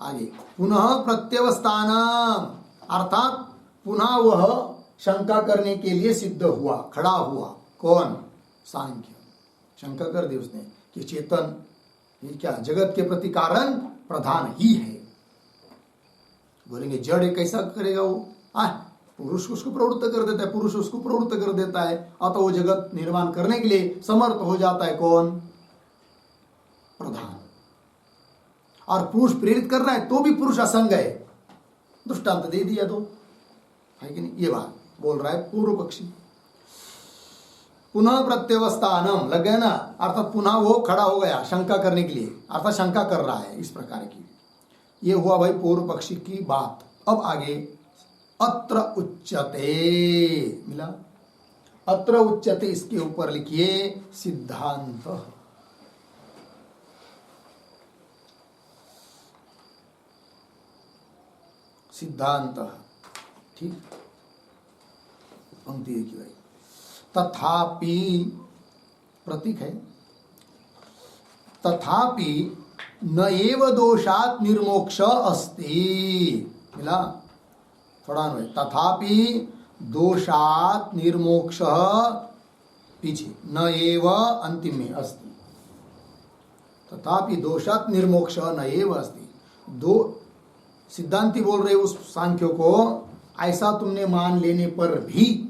आगे पुनः प्रत्यवस्थानम, अर्थात पुनः वह शंका करने के लिए सिद्ध हुआ, खड़ा हुआ। कौन, सांख्य। शंका कर दी उसने कि चेतन ये क्या जगत के प्रति कारण प्रधान ही है। बोलेंगे जड़ कैसा करेगा वो, पुरुष उसको प्रवृत्त कर देता है, पुरुष उसको प्रवृत्त कर देता है, अतः वो जगत निर्माण करने के लिए समर्थ हो जाता है। कौन, प्रधान। और पुरुष प्रेरित कर रहा है तो भी पुरुष असंग है, दृष्टांत दे दिया तो, है कि नहीं। ये बात बोल रहा है पूर्व पक्षी। पुनः प्रत्यवस्थानम, लग गया ना, अर्थात पुनः वो खड़ा हो गया शंका करने के लिए, अर्थात शंका कर रहा है इस प्रकार की। ये हुआ भाई पूर्व पक्षी की बात। अब आगे अत्र उच्यते, मिला। अत्र उच्यते, इसके ऊपर लिखिए सिद्धांत। सिद्धांत, ठीक, पंक्ति देखिए भाई। तथापि, प्रतीक है, तथापि न एव दोषात् निर्मोक्ष अस्ति, मिला। थोड़ा अन्वय, तथापि दोषात् निर्मोक्ष, पीछे न एव अंतिम में अस्ति, तथापि दोषात् निर्मोक्ष न एव अस्ति। दो सिद्धांती बोल रहे उस सांख्यों को, ऐसा तुमने मान लेने पर भी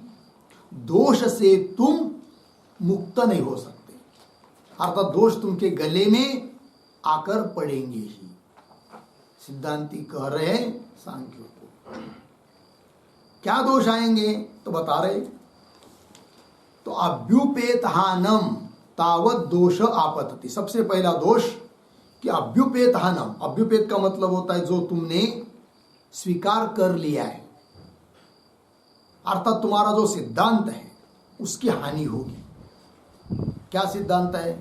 दोष से तुम मुक्त नहीं हो सकते, अर्थात दोष तुमके गले में आकर पड़ेंगे ही। सिद्धांती कह रहे हैं सांख्यों को क्या दोष आएंगे, तो बता रहे, तो अभ्युपेतहानम तावत दोष आपतति। सबसे पहला दोष कि अभ्युपेतहानम, अभ्युपेत का मतलब होता है जो तुमने स्वीकार कर लिया है, अर्थात तुम्हारा जो सिद्धांत है उसकी हानि होगी। क्या सिद्धांत है,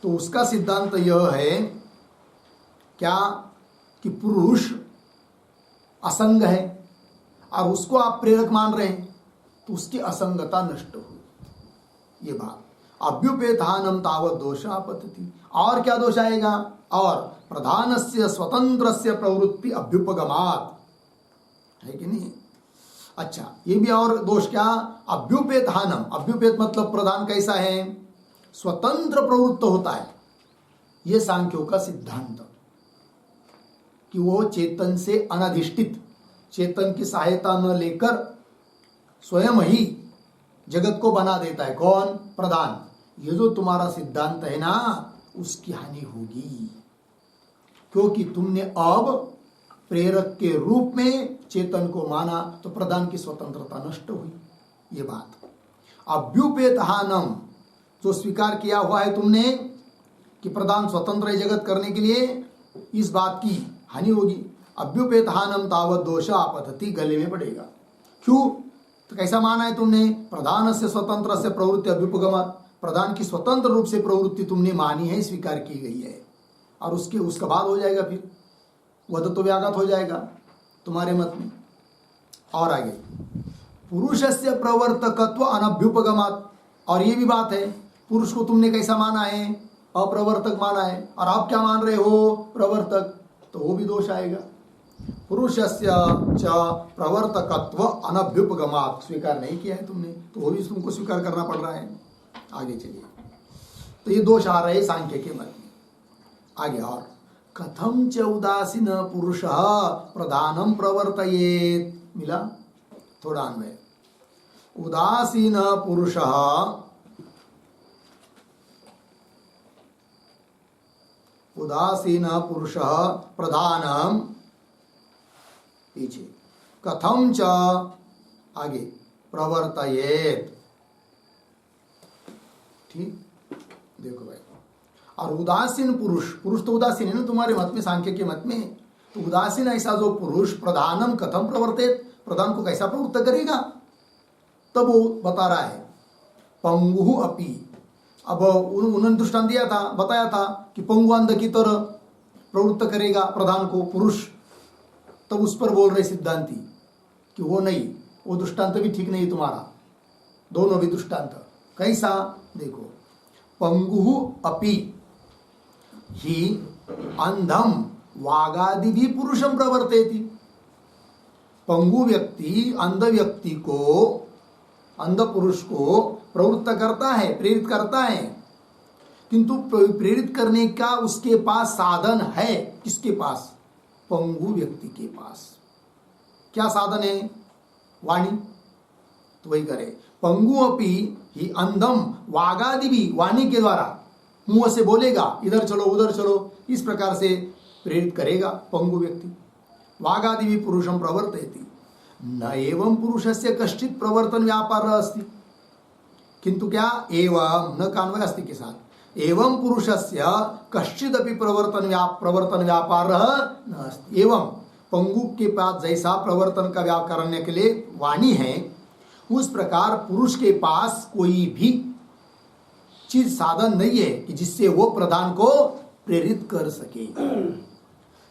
तो उसका सिद्धांत यह है क्या कि पुरुष असंग है और उसको आप प्रेरक मान रहे हैं, तो उसकी असंगता नष्ट हुई। ये बात अभ्युपेतानम तावत दोष आपतति। और क्या दोष आएगा, और प्रधानस्य स्वतंत्रस्य प्रवृत्ति अभ्युपगमात्, है कि नहीं। अच्छा, ये भी और दोष क्या, अभ्युपेतानम, अभ्युपेत मतलब प्रधान कैसा है, स्वतंत्र प्रवृत्त होता है। ये सांख्यों का सिद्धांत कि वो चेतन से अनधिष्ठित, चेतन की सहायता न लेकर स्वयं ही जगत को बना देता है। कौन, प्रधान। ये जो तुम्हारा सिद्धांत है ना, उसकी हानि होगी, क्योंकि तुमने अब प्रेरक के रूप में चेतन को माना, तो प्रधान की स्वतंत्रता नष्ट हुई। ये बात अभ्युपेतहानम, जो स्वीकार किया हुआ है तुमने कि प्रधान स्वतंत्र है जगत करने के लिए, इस बात की हानि होगी। अभ्युपेतहानम तावत दोष आपतति, गले में पड़ेगा। क्यों, तो कैसा माना है तुमने, प्रधान से स्वतंत्र से प्रवृत्ति अभ्युपगमात्, प्रधान की स्वतंत्र रूप से प्रवृत्ति तुमने मानी है, स्वीकार की गई है, और उसका बाद हो जाएगा फिर वह तो व्याघात हो जाएगा तुम्हारे मत में। और आगे पुरुषस्य प्रवर्तकत्व अनभ्युपगमात्, और ये भी बात है, पुरुष को तुमने कैसा माना है, अप्रवर्तक माना है, और आप क्या मान रहे हो, प्रवर्तक, तो वो भी दोष आएगा। पुरुषस्य च प्रवर्तकत्व अनभ्युपगमात्, स्वीकार नहीं किया है तुमने, तो वो भी तुमको स्वीकार करना पड़ रहा है। आगे चलिए, तो ये दोष आ रहे सांख्य के मत में। आगे और कथम च उदासीन पुरुष प्रधानम प्रवर्तयेत, मिला। थोड़ा अन्वय, उदासीन पुरुष उदासीन पुरुषः प्रधानम पीछे कथम च आगे प्रवर्तयेत। ठीक, देखो भाई, और उदासीन पुरुष, पुरुष तो उदासीन है ना तुम्हारे मत में, सांख्य के मत में, तो उदासीन ऐसा जो पुरुष प्रधानम कथम प्रवर्तित, प्रधान को कैसा प्रवृत्त करेगा, तब वो बता रहा है पंगु अपि। अब उन्होंने दृष्टांत दिया था, बताया था कि पंगु अंध की तरह प्रवृत्त करेगा प्रधान को पुरुष, तब उस पर बोल रहे सिद्धांती कि वो नहीं, वो दृष्टांत भी ठीक नहीं तुम्हारा, दोनों भी दृष्टांत कैसा, देखो पंगु अपि ही अंधम वागादि भी पुरुषम प्रवर्तेति। पंगु व्यक्ति अंध व्यक्ति को, अंध पुरुष को प्रवृत्त करता है, प्रेरित करता है, किंतु प्रेरित करने का उसके पास साधन है। किसके पास? पंगु व्यक्ति के पास। क्या साधन है? वाणी। तो वही करे, पंगु अपि ही अंधम वागादि भी, वाणी के द्वारा मुंह से बोलेगा इधर चलो उधर चलो, इस प्रकार से प्रेरित करेगा पंगु व्यक्ति। वागादि भी पुरुषम प्रवर्तयति न एवं पुरुषस्य कश्चित प्रवर्तन व्यापार अस्ति, किंतु क्या एवं न कान्वय अस्ति के साथ, एवं पुरुषस्य कश्चिदपि प्रवर्तन व्यापार न अस्ति। एवं पंगु के पास जैसा प्रवर्तन का व्यापार करने के लिए वाणी है, उस प्रकार पुरुष के पास कोई भी चीज साधन नहीं है कि जिससे वो प्रधान को प्रेरित कर सके।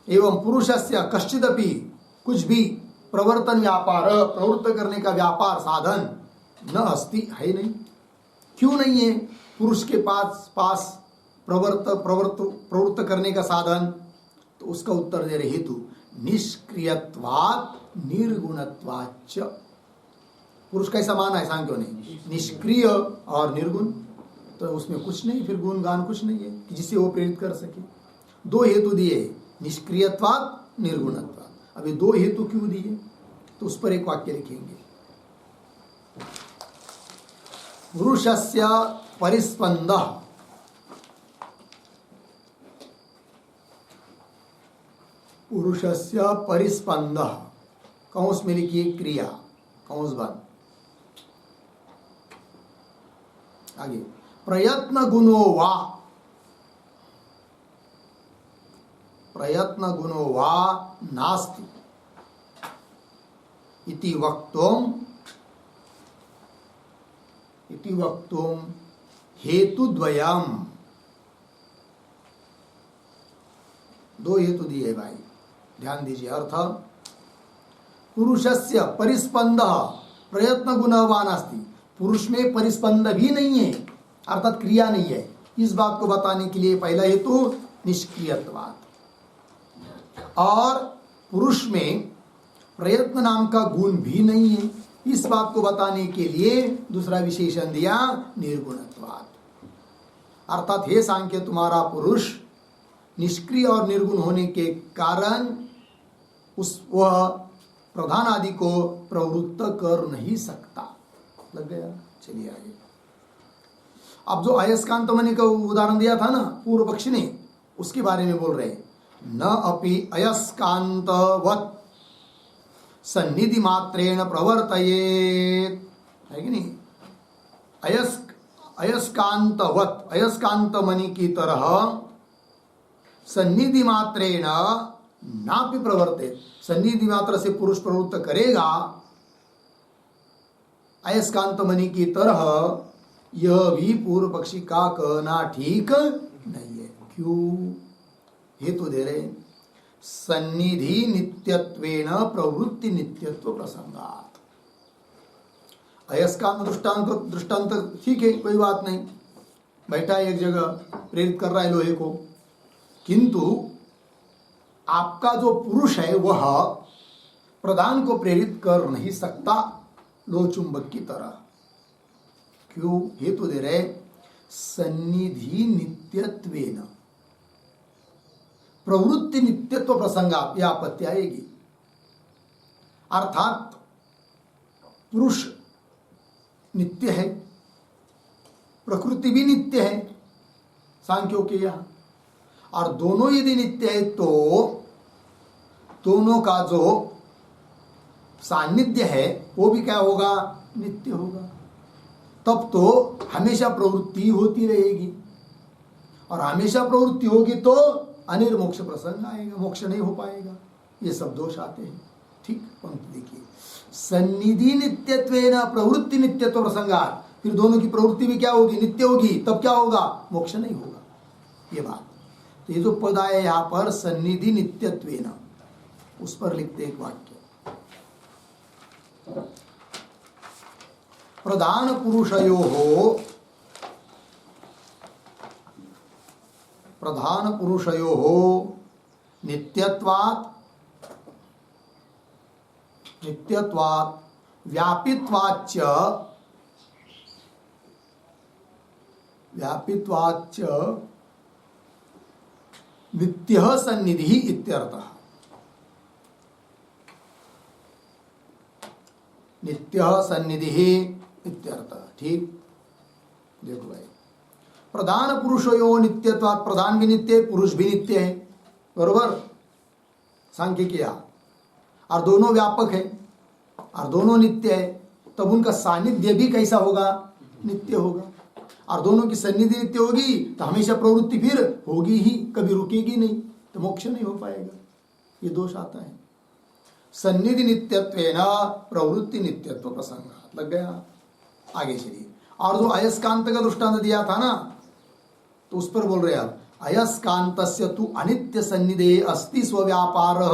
एवं पुरुषस्य कश्चिदपि, कुछ भी प्रवर्तन व्यापार, प्रवृत्त करने का व्यापार साधन न अस्ति, है नहीं। क्यों नहीं है पुरुष के पास प्रवृत्त करने का साधन? तो उसका उत्तर दे रहे हेतु निष्क्रियत्वात् निर्गुणत्वाच्च। पुरुष कैसा माना है सांख्यों ने? निष्क्रिय और निर्गुण, तो उसमें कुछ नहीं, फिर गुण गान कुछ नहीं है कि जिससे वो प्रेरित कर सके। दो हेतु दिए, निष्क्रियत्वात् निर्गुणत्वात्। अभी दो हेतु क्यों दिए, तो उस पर एक वाक्य लिखेंगे। पुरुषस्य परिस्पंदः, पुरुषस्य परिस्पंदः, कौंस में लिखिए क्रिया, कौंस बंद, आगे प्रयत्न गुणो वा, प्रयत्न गुणो वा नास्ति इति वक्तुम हेतुद्वयम्। दो हेतु दिए भाई, ध्यान दीजिए। अर्थ पुरुषस्य परिस्पंदः प्रयत्न गुणवान नास्ति, पुरुष में परिस्पंद भी नहीं है, अर्थात क्रिया नहीं है। इस बात को बताने के लिए पहला हेतु निष्क्रियत्वात्, और पुरुष में प्रयत्न नाम का गुण भी नहीं है, इस बात को बताने के लिए दूसरा विशेषण दिया निर्गुणत्वात्। अर्थात हे सांख्य, तुम्हारा पुरुष निष्क्रिय और निर्गुण होने के कारण वह प्रधान आदि को प्रवृत्त कर नहीं सकता। लग गया? चलिए आगे। अब जो अयस्कांत मणि का उदाहरण दिया था ना पूर्व पक्षी ने, उसके बारे में बोल रहे, न अपि अयस्कांतवत् सन्निधि मात्रेण प्रवर्तयेत, है कि नहीं? अयस्कांतवत्, अयस्कांत मणि की तरह सन्निधि मात्रेण नापि प्रवर्तेत, सन्निधि मात्र से पुरुष प्रवृत्त करेगा अयस्कांत मणि की तरह, यह भी पूर्व पक्षी का कहना ठीक नहीं है। क्यों? हेतु दे रहे, सन्निधि नित्यत्वेन प्रवृत्ति नित्यत्व प्रसंगात। अयस्कांत दृष्टांत ठीक है, कोई बात नहीं, बैठा है एक जगह, प्रेरित कर रहा है लोहे को, किंतु आपका जो पुरुष है वह प्रधान को प्रेरित कर नहीं सकता लोह चुंबक की तरह। क्यों? हेतु दे रहे, सन्निधि नित्यत्वेन प्रवृत्ति नित्यत्व प्रसंगा, यह आपत्ति आएगी। अर्थात पुरुष नित्य है, प्रकृति भी नित्य है सांख्यों के यहां, और दोनों यदि नित्य है तो दोनों का जो सान्निध्य है वो भी क्या होगा, नित्य होगा। तब तो हमेशा प्रवृत्ति होती रहेगी, और हमेशा प्रवृत्ति होगी तो अनिर्मोक्ष प्रसंग आएगा, मोक्ष नहीं हो पाएगा। ये सब दोष आते हैं। ठीक, पंक्ति देखिए, सन्निधि नित्यत्वेन प्रवृत्ति नित्यत्व प्रसंगात, फिर दोनों की प्रवृत्ति भी क्या होगी, नित्य होगी, तब क्या होगा, मोक्ष नहीं होगा। ये बात, तो ये जो पद आया यहां पर सन्निधि नित्यत्वेन, उस पर लिखते एक वाक्य, प्रधान पुरुषयोः नित्यत्वात् व्यापित्वाच्च नित्यः सन्निधिः इत्यर्थः। नित्यः सन्निधिः इत्यर्थः। ठीक, देखो भाई, प्रधान पुरुषयो नित्यत्वात्, प्रधान भी नित्य है, पुरुष भी नित्य है, बरोबर, सांख्य किया, और दोनों व्यापक है और दोनों नित्य है, तब उनका सानिध्य भी कैसा होगा, नित्य होगा। और दोनों की सन्निधि नित्य होगी तो हमेशा प्रवृत्ति फिर होगी ही, कभी रुकेगी नहीं, तो मोक्ष नहीं हो पाएगा। ये दोष आता है। सन्निधि नित्यत्वेन प्रवृत्ति नित्यत्व प्रसंग लग गया। आगे चलिए, और जो अयस्कांत का दृष्टांत दिया था ना, तो उस पर बोल रहे आप, अयस्कान्तस्य तु अनित्य सन्निधे अस्ति स्वव्यापारः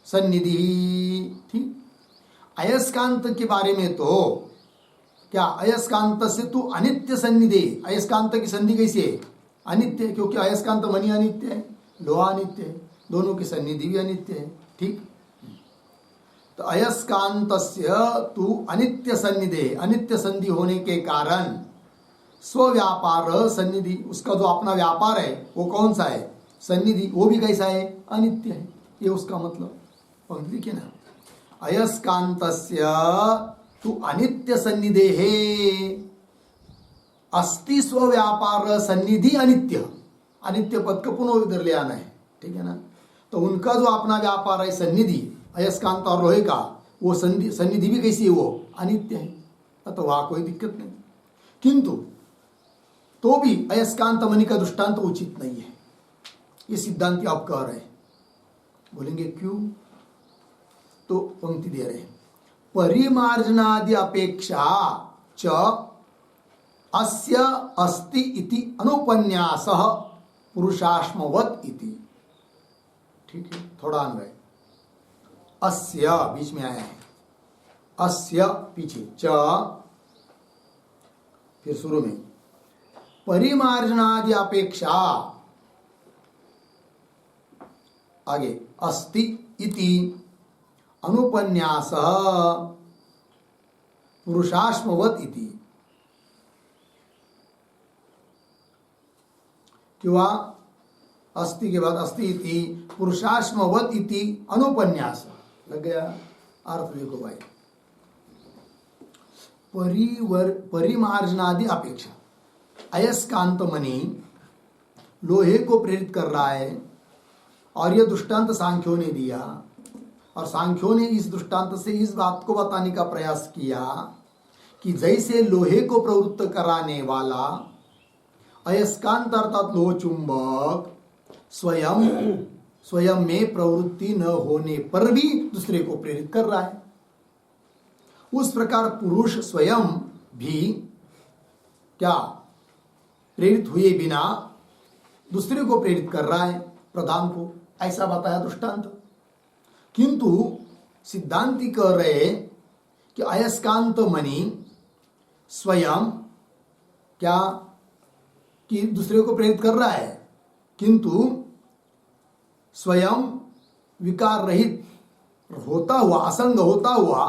सन्निधि। ठीक, अयस्कांत के बारे में तो क्या, अयस्कान्तस्य तु अनित्य सन्निधे, अयस्कांत की संधि कैसी है, अनित्य, क्योंकि अयस्कांत मणि अनित्य है, लोहा अनित्य है, दोनों की सन्निधि भी अनित्य है। ठीक, तो अयस्कान्तस्य तु अनित्य सन्निधे, अनित्य संधि होने के कारण स्वव्यापार सन्निधि, उसका जो अपना व्यापार है वो कौन सा है, सन्निधि, वो भी कैसा है, अनित्य है। ये उसका मतलब, पंक्ति लिखिए ना, अयस्कान्तस्य तु अनित्य सन्निधेः अस्ति स्वव्यापार सन्निधि अनित्य, अनित्य पद को पुनः इधर ले आना है। ठीक है ना, तो उनका जो अपना व्यापार है सन्निधि, अयस्कांत और लोहे का, वो सन्निधि भी कैसी है, वो अनित्य है, तो वहां कोई दिक्कत नहीं। किंतु तो भी अयस्कांत मणि का दृष्टांत उचित नहीं है, ये सिद्धांति आप कह रहे हैं। बोलेंगे क्यों, तो पंक्ति दे रहे हैं, परिमार्जनादि अपेक्षा च अस्य अस्ति इति अनुपन्यासः पुरुषाश्मवत् इति। ठीक है, थोड़ा अन्वय, अस्य बीच में आया है, अस्य पीछे, च फिर शुरू में, परिमार्जनादि अपेक्षा, आगे अस्ति इति अनुपन्यासः पुरुषाश्मवत् इति। क्यों, अस्ति के बाद अस्ति इति पुरुषाश्मवत् इति अनुपन्यास लग गया। अर्थ देखो भाई, परिमार्जनादि अपेक्षा, अयस्कांत मणि लोहे को प्रेरित कर रहा है, और यह दृष्टांत सांख्यों ने दिया, और सांख्यों ने इस दृष्टांत से इस बात को बताने का प्रयास किया कि जैसे लोहे को प्रवृत्त कराने वाला अयस्कांत अर्थात लोह चुंबक स्वयं में प्रवृत्ति न होने पर भी दूसरे को प्रेरित कर रहा है, उस प्रकार पुरुष स्वयं भी क्या प्रेरित हुए बिना दूसरे को प्रेरित कर रहा है, प्रधान को, ऐसा बताया दृष्टांत। किंतु सिद्धांति कह रहे कि अयस्कांत मणि स्वयं क्या कि दूसरे को प्रेरित कर रहा है, किंतु स्वयं विकार रहित होता हुआ, असंग होता हुआ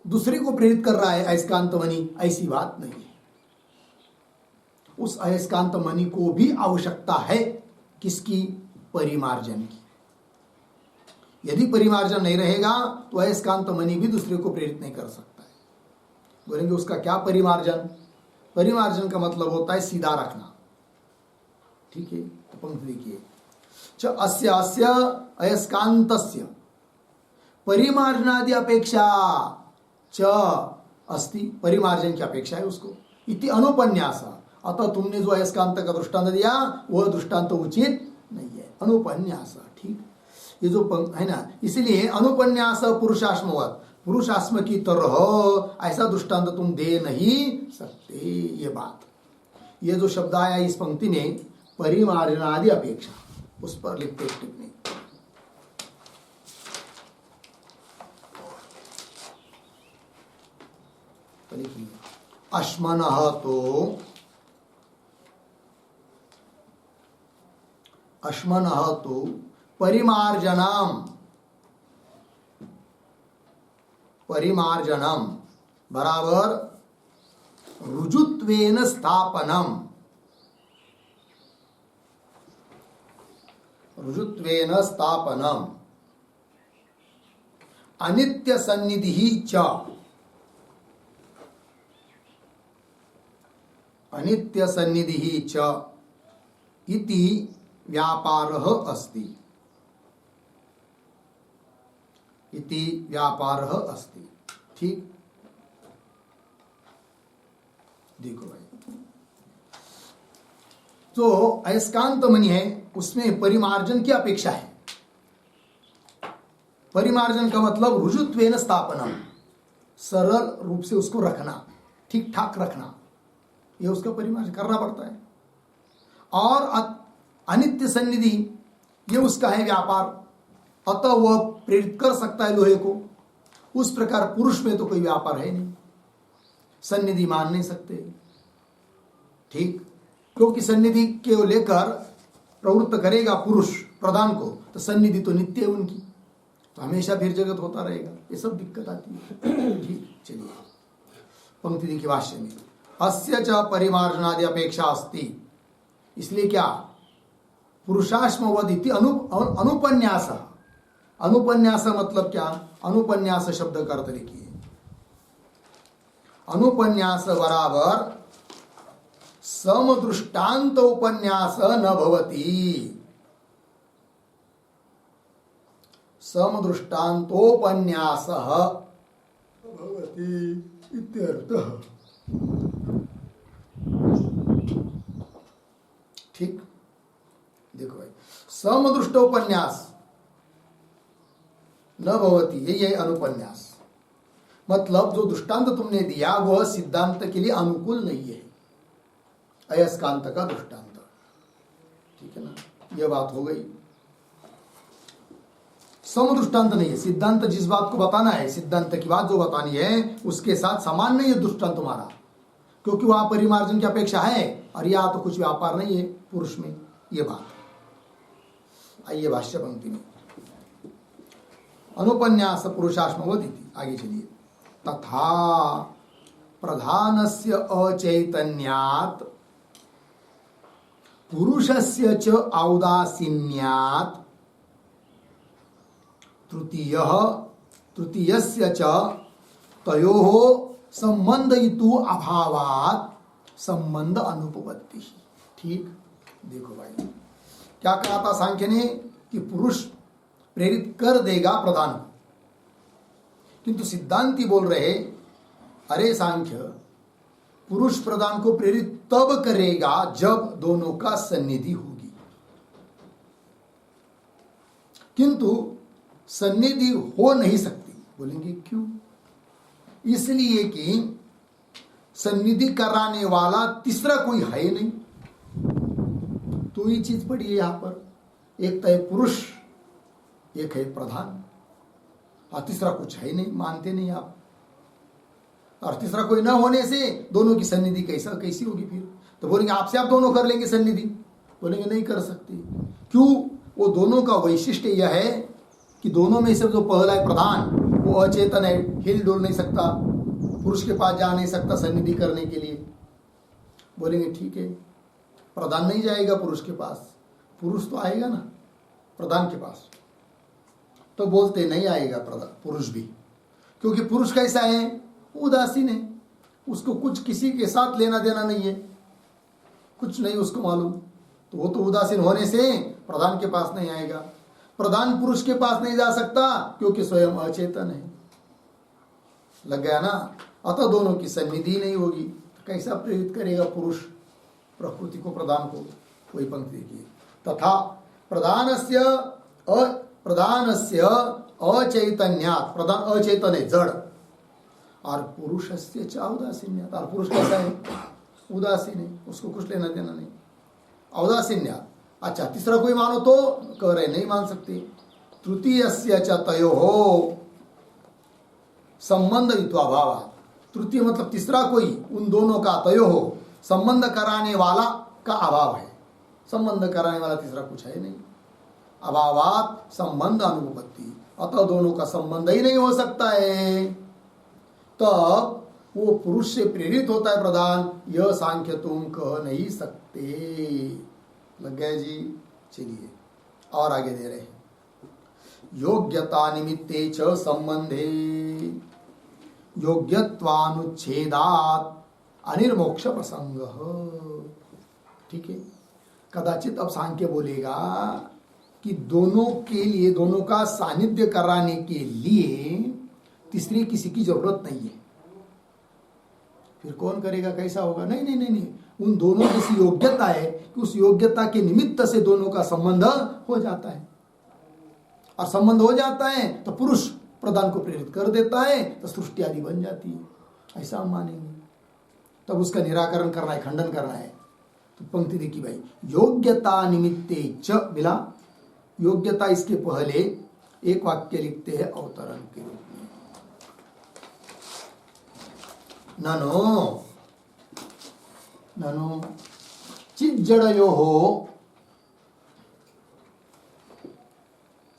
दूसरे को प्रेरित कर रहा है अयस्कांत मणि, ऐसी बात नहीं है। उस अयस्कांत मणि को भी आवश्यकता है किसकी, परिमार्जन की। यदि परिमार्जन नहीं रहेगा तो अयस्कांत मणि भी दूसरे को प्रेरित नहीं कर सकता है। बोलेंगे उसका क्या परिमार्जन, परिमार्जन का मतलब होता है सीधा रखना। ठीक है, तो पंक्ति देखिए, च अस्य अस्य अयस्कान्तस्य परिमार्जनादि अपेक्षा च अस्ति, परिमार्जन की अपेक्षा है उसको, इति अनुपन्यास। अतः तुमने जो अयस्कांत का दृष्टांत दिया वह दृष्टांत उचित नहीं है, अनुपन्यास। ठीक, ये जो है ना, इसलिए अनुपन्यास पुरुषाश्मवत, पुरुषाश्म की तरह ऐसा दृष्टांत तुम दे नहीं सकते। ये बात, ये जो शब्द आया इस पंक्ति में परिमार्जनादि अपेक्षा, उस पर लिखते टिप्पणी, अश्मनः तो परिमार्जनम बराबर रुजुत्वेन स्थापनम अनित्य सन्निधि च, अनित्य सन्निधि च इति व्यापारः अस्ति, इति व्यापारः अस्ति। ठीक, देखो भाई, तो अयस्कांत मणि है, उसमें परिमार्जन की अपेक्षा है। परिमार्जन का मतलब रुजुत्वेन स्थापनम, सरल रूप से उसको रखना, ठीक ठाक रखना, ये उसका परिमार्जन करना पड़ता है। और अनित्य सन्निधि, ये उसका है व्यापार, अतः वह प्रेरित कर सकता है लोहे को। उस प्रकार पुरुष में तो कोई व्यापार है नहीं, सन्निधि मान नहीं सकते। ठीक, क्योंकि सन्निधि के लेकर प्रवृत्त करेगा पुरुष प्रधान को, तो सन्निधि तो नित्य है उनकी, तो हमेशा फिर जगत होता रहेगा, ये सब दिक्कत आती है। ठीक, चलिए पंक्ति देखिए भाष्य में, अस्य च परिमार्जनादि अपेक्षा अस्ति, इसलिए क्या पुरुषाश्मवद इति अनुपन्यास। अनुपन्यास मतलब क्या, अनुपन्यास शब्द का अर्थ लिखिए, अनुपन्यास बराबर समदृष्टान्त उपन्यास न भवति, समदृष्टान्तोपन्यासः भवति इत्यर्थः। ठीक, देखो भाई, समदृष्टोपन्यास न भवति, यही है अनुपन्यास। मतलब जो दृष्टांत तुमने दिया वह सिद्धांत के लिए अनुकूल नहीं है, अयस्कांत का दृष्टांत। ठीक है ना, यह बात हो गई। समदृष्टांत नहीं है, सिद्धांत जिस बात को बताना है, सिद्धांत की बात जो बतानी है उसके साथ समान नहीं है दृष्टांत तुम्हारा, क्योंकि वहां परिमार्जन की अपेक्षा है और यहां तो कुछ व्यापार नहीं है पुरुष में, ये बात। आइए भाष्य पंक्ति में, अनुपन्यास पुरुषाश्मवदिति, आगे चलिए, तथा प्रधानस्य अचैतन्यात् पुरुषस्य च औदासीन्यात् तृतीयस्य च तयोः संबंधयितु अभावात् संबंध अनुपपत्ति। ठीक, देखो भाई, क्या कहा था सांख्य ने कि पुरुष प्रेरित कर देगा प्रधान को, किंतु सिद्धांती बोल रहे अरे सांख्य, पुरुष प्रधान को प्रेरित तब करेगा जब दोनों का सन्निधि होगी, किंतु सन्निधि हो नहीं सकती। बोलेंगे क्यों? इसलिए कि सन्निधि कराने वाला तीसरा कोई है नहीं। तो ये चीज पड़ी है यहां पर, एक तो है पुरुष, एक है प्रधान, और तीसरा कुछ है नहीं, मानते नहीं आप। और तीसरा कोई न होने से दोनों की सन्निधि कैसी होगी फिर? तो बोलेंगे आपसे आप दोनों कर लेंगे सन्निधि, बोलेंगे नहीं कर सकते। क्यों? वो दोनों का वैशिष्ट्य यह है कि दोनों में से जो पहला है प्रधान, वो अचेतन है, हिल डुल नहीं सकता, पुरुष के पास जा नहीं सकता सन्निधि करने के लिए। बोलेंगे ठीक है, प्रधान नहीं जाएगा पुरुष के पास, पुरुष तो आएगा ना प्रधान के पास। तो बोलते नहीं आएगा पुरुष भी, क्योंकि पुरुष कैसा है? उदासीन है, उसको कुछ किसी के साथ लेना देना नहीं है, कुछ नहीं उसको मालूम। तो वो तो उदासीन होने से प्रधान के पास नहीं आएगा। प्रधान पुरुष के पास नहीं जा सकता क्योंकि स्वयं अचेतन है। लग गया ना? अतः दोनों की सन्निधि नहीं होगी, कैसा प्रेरित करेगा पुरुष प्रकृति को, प्रधान को? वही पंक्ति देखिए, तथा प्रधानस्य अचैतन्यात्, प्रधान अचेतन है, जड़, और पुरुषस्य च औदासीन्यात्, और पुरुष कैसा है? उदासीन है, उसको कुछ लेना देना नहीं, औदासीन्यात्। अच्छा, तीसरा कोई मानो तो कह रहे नहीं मान सकते। तृतीयस्य च तयोः संबंध युत्वाभावात्, तृतीय मतलब तीसरा कोई, उन दोनों का तयोः संबंध कराने वाला का अभाव है। संबंध कराने वाला तीसरा कुछ है नहीं। अभावात संबंध अनुपत्ति, अतः दोनों का संबंध ही नहीं हो सकता है। तब वो पुरुष से प्रेरित होता है प्रधान, यह सांख्य तुम कह नहीं सकते। लग गए जी? चलिए और आगे दे रहे हैं, योग्यता निमित्ते च संबंधे योग्यत्वानुच्छेदात् अनिर्मोक्ष प्रसंग। ठीक है, कदाचित अब सांख्य बोलेगा कि दोनों के लिए, दोनों का सानिध्य कराने के लिए तीसरी किसी की जरूरत नहीं है। फिर कौन करेगा? कैसा होगा? नहीं नहीं नहीं नहीं, उन दोनों जैसी योग्यता है कि उस योग्यता के निमित्त से दोनों का संबंध हो जाता है, और संबंध हो जाता है तो पुरुष प्रधान को प्रेरित कर देता है, तो सृष्टि आदि बन जाती है। ऐसा हम मानेंगे। तब उसका निराकरण करना है, खंडन करना है। तो पंक्ति देखी भाई, योग्यता निमित्ते च मिला, योग्यता इसके पहले एक वाक्य लिखते हैं अवतरण के रूप में, ननो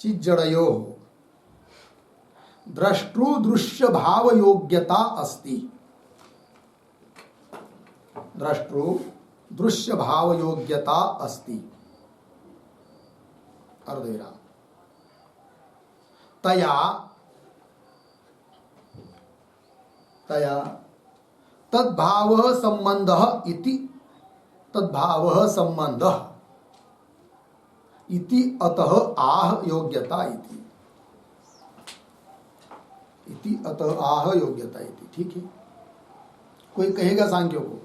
चिज्जडयोः द्रष्टृदृश्य भाव योग्यता अस्ति। द्रष्टृदृश्य भाव योग्यता अस्ति, अर्धेरा तया तद्भावः संबंधः इति, तद्भावः संबंधः इति अतः आह योग्यता इति अतः आह योग्यता इति। ठीक है, कोई कहेगा सांख्यों को,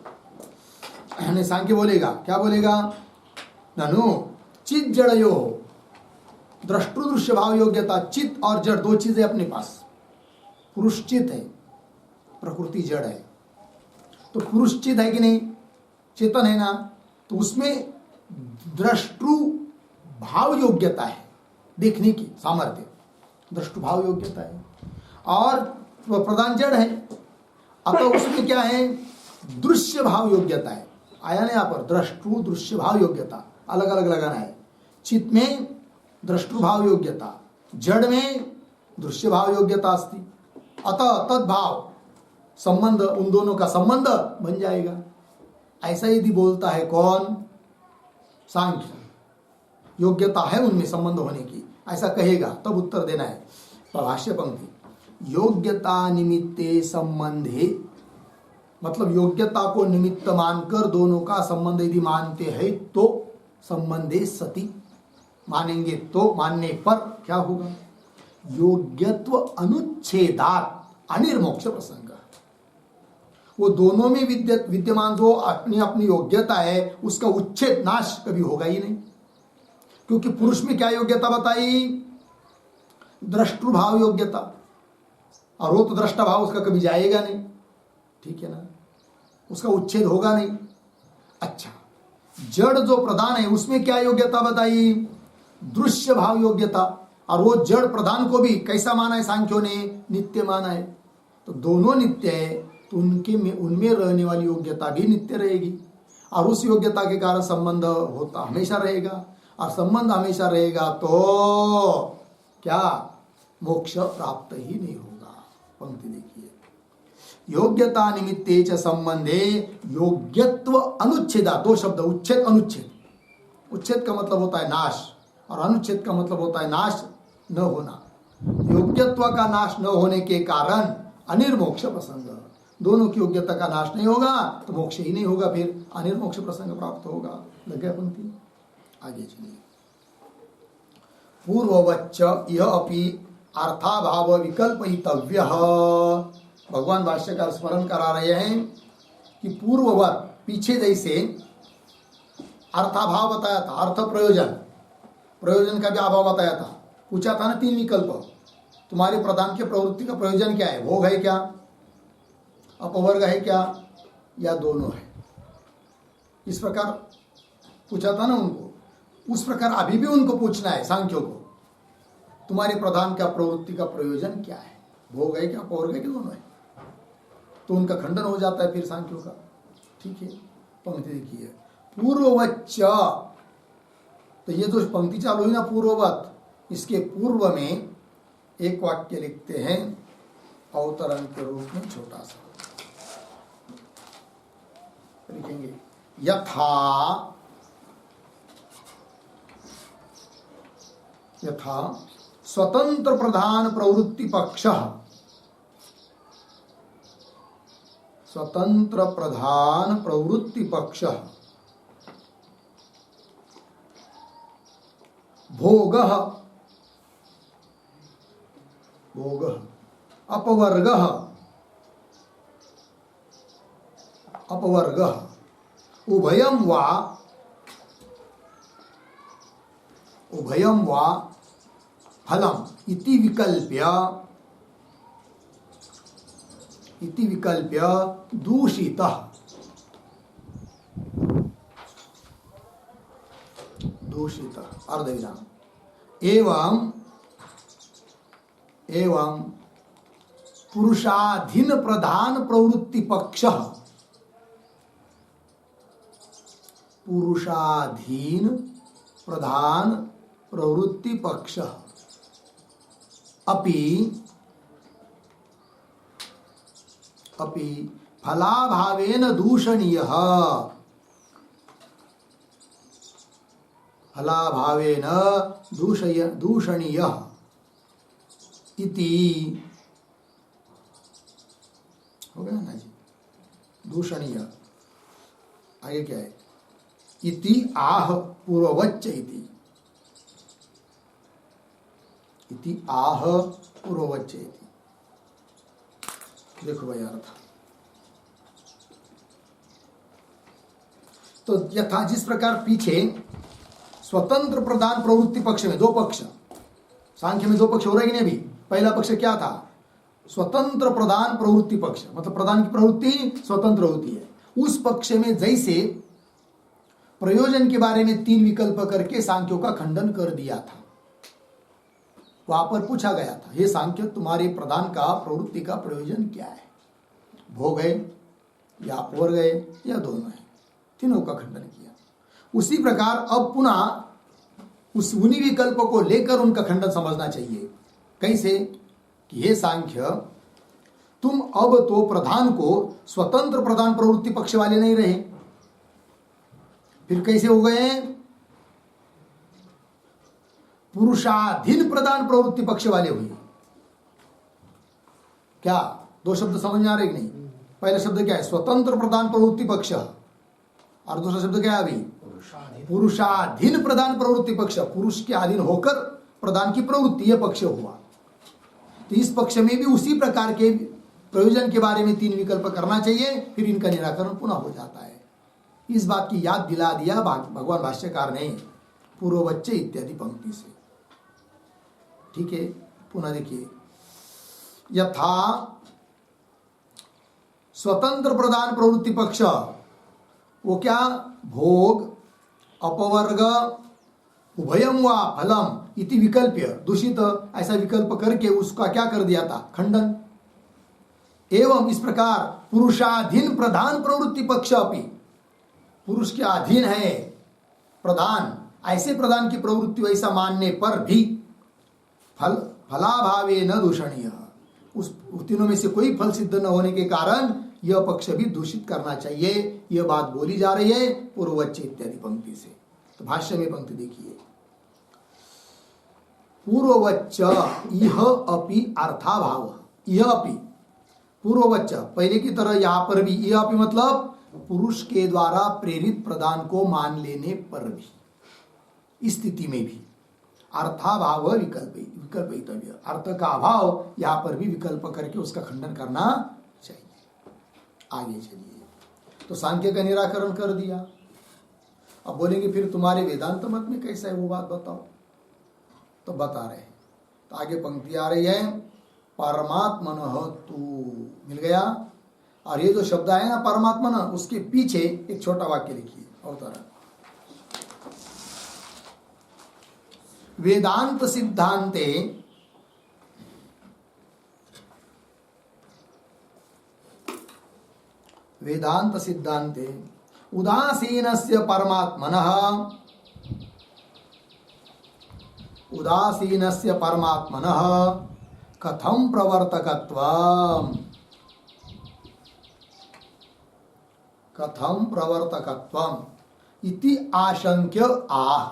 सांख्य बोलेगा, क्या बोलेगा? ननु चित जड़यो द्रष्टृदृश्य भाव योग्यता। चित और जड़ दो चीजें अपने पास, पुरुष चित है, प्रकृति जड़ है। तो पुरुष चित है कि नहीं? चेतन है ना? तो उसमें द्रष्टृ भाव योग्यता है, देखने की सामर्थ्य, द्रष्टु भाव योग्यता है, और प्रधान जड़ है, अतः उसमें क्या है? दृश्य भाव योग्यता है। आया ना यहाँ पर? द्रष्टु दृश्य भाव योग्यता अलग अलग लगाना है। चित्त में द्रष्टु भाव योग्यता, जड़ में दृश्य भाव योग्यता अस्ति, अतः तद्भाव संबंध, उन दोनों का संबंध बन जाएगा। ऐसा यदि बोलता है कौन? सांख्य। योग्यता है उनमें संबंध होने की, ऐसा कहेगा तब उत्तर देना है। भाष्य पंक्ति, योग्यता निमित्ते संबंधे, मतलब योग्यता को निमित्त मानकर दोनों का संबंध यदि मानते हैं तो संबंधे सति, मानेंगे तो मानने पर क्या होगा? योग्यत्व अनुच्छेदात् अनिर्मोक्ष प्रसंग। वो दोनों में विद्यमान जो अपनी अपनी योग्यता है उसका उच्छेद, नाश कभी होगा ही नहीं। क्योंकि पुरुष में क्या योग्यता बताई? द्रष्टृभाव योग्यता, और वो तो दृष्टा भाव उसका कभी जाएगा नहीं। ठीक है ना? उसका उच्छेद होगा नहीं। अच्छा, जड़ जो प्रधान है उसमें क्या योग्यता बताई? दृश्य भाव योग्यता, और वो जड़ प्रधान को भी कैसा माना है सांख्यों ने? नित्य माना है। तो दोनों नित्य है, तो उनमें रहने वाली योग्यता भी नित्य रहेगी, और उस योग्यता के कारण संबंध होता हमेशा रहेगा, और संबंध हमेशा रहेगा तो क्या? मोक्ष प्राप्त ही नहीं होगा। पंक्ति देखिए, योग्यता निमित्ते च संबंधे योग्यत्व अनुच्छेदा। दो शब्द, उच्छेद अनुच्छेद। उच्छेद का मतलब होता है नाश, और अनुच्छेद का मतलब होता है नाश न होना। योग्यत्व का नाश न होने के कारण अनिर्मोक्ष प्रसंग, दोनों की योग्यता का नाश नहीं होगा तो मोक्ष ही नहीं होगा, फिर अनिर्मोक्ष प्रसंग प्राप्त होगा। लग गया पंक्ति? आगे चलिए। पूर्ववच्च यह अपि अर्थाभाव विकल्पयितव्य। भगवान भाष्यकार स्मरण करा रहे हैं कि पूर्ववत पीछे जैसे अर्थाभाव बताया था, अर्थ प्रयोजन का भी अभाव बताया था। पूछा था ना 3 विकल्प, तुम्हारे प्रधान के प्रवृत्ति का प्रयोजन क्या है? भोग है क्या, अपवर्ग है क्या, या दोनों है? इस प्रकार पूछा था ना उनको। उस प्रकार अभी भी उनको पूछना है सांख्यों को, तुम्हारे प्रधान का प्रवृत्ति का प्रयोजन क्या है? भोग है क्या, अपवर्ग है कि दोनों है? तो उनका खंडन हो जाता है फिर सांख्यों का। ठीक है, पंक्ति देखिए, पूर्ववच्च। तो ये जो पंक्ति चालू हुई ना पूर्ववत, इसके पूर्व में एक वाक्य लिखते हैं अवतरण के रूप में, छोटा सा लिखेंगे, यथा स्वतंत्र प्रधान प्रवृत्ति पक्ष, स्वतंत्र प्रधान प्रवृत्ति पक्ष भोग अपवर्ग उभयं वा फलम इति विकल्प्य दूषितः अर्धविराम एवं पुरुषाधीन प्रधान प्रवृत्ति पक्ष, पुरुषाधीन प्रधान प्रवृत्ति पक्ष अपि फलाभावेन दूषणीयः, फलाभावेन दूषणीयः इति, हो गया ना जी, दूषणीय। आगे क्या है? इति आह पूर्ववच्च इति आह पूर्ववच्च इति। देखो भाई अर्थ, तो यथा जिस प्रकार पीछे स्वतंत्र प्रधान प्रवृत्ति पक्ष में 2 पक्ष, सांख्य में 2 पक्ष हो रहे कि नहीं? अभी पहला पक्ष क्या था? स्वतंत्र प्रधान प्रवृत्ति पक्ष, मतलब प्रधान की प्रवृत्ति स्वतंत्र होती है। उस पक्ष में जैसे प्रयोजन के बारे में 3 विकल्प करके सांख्यों का खंडन कर दिया था, वहां पर पूछा गया था, हे सांख्य, तुम्हारे प्रधान का प्रवृत्ति का प्रयोजन क्या है? भोग है या अपवर्ग है या दोनों है? तीनों का खंडन किया। उसी प्रकार अब पुनः उन्हीं विकल्पों को लेकर उनका खंडन समझना चाहिए। कैसे? कि हे सांख्य, तुम अब तो प्रधान को स्वतंत्र प्रधान प्रवृत्ति पक्ष वाले नहीं रहे, फिर कैसे हो गए? पुरुषाधीन प्रधान प्रवृत्ति पक्ष वाले हुए। क्या 2 शब्द समझ में आ रहे कि नहीं? पहला शब्द क्या है? स्वतंत्र प्रधान प्रवृत्ति पक्ष, और दूसरा शब्द क्या है अभी? पुरुषाधीन प्रधान प्रवृत्ति पक्ष, पुरुष के अधीन होकर प्रधान की प्रवृत्ति, यह पक्ष हुआ। तो इस पक्ष में भी उसी प्रकार के प्रयोजन के बारे में 3 विकल्प करना चाहिए, फिर इनका निराकरण पुनः हो जाता है। इस बात की याद दिला दिया भगवान भाष्यकार ने पूर्ववच्च इत्यादि पंक्ति से। ठीक है, पुनः देखिए, यथा स्वतंत्र प्रधान प्रवृत्ति पक्ष, वो क्या? भोग अपवर्ग उभयम वा फलम इति विकल्प्य दूषित, ऐसा विकल्प करके उसका क्या कर दिया था? खंडन। एवं इस प्रकार पुरुषाधीन प्रधान प्रवृत्ति पक्ष अपि, पुरुष के अधीन है प्रधान, ऐसे प्रधान की प्रवृत्ति वैसा मानने पर भी फलाभावे न दूषणीय, उस तीनों में से कोई फल सिद्ध न होने के कारण यह पक्ष भी दूषित करना चाहिए। यह बात बोली जा रही है पूर्ववच्च इत्यादि पंक्ति से। तो भाष्य में पंक्ति देखिए, पूर्ववच्च इह अपि अर्थाभाव, यह अपि पूर्ववच्च, पहले की तरह यहां पर भी यह अपि, मतलब पुरुष के द्वारा प्रेरित प्रधान को मान लेने पर भी, इस स्थिति में भी अर्थाभाव विकल्पितव्य, अर्थ का अभाव यहां पर भी विकल्प करके उसका खंडन करना चाहिए। आगे चलिए, तो सांख्य का निराकरण कर दिया। अब बोलेंगे फिर तुम्हारे वेदांत मत में कैसा है वो बात बताओ, तो बता रहे हैं। तो आगे पंक्ति आ रही है, परमात्मनः तू, मिल गया। और ये जो शब्द है ना परमात्मन, उसके पीछे एक छोटा वाक्य लिखिए अवतरण। वेदांत सिद्धांते वेदांत सिद्धांते उदासीनस्य परमात्मनः कथं प्रवर्तकत्वम् इति आशंक्य आह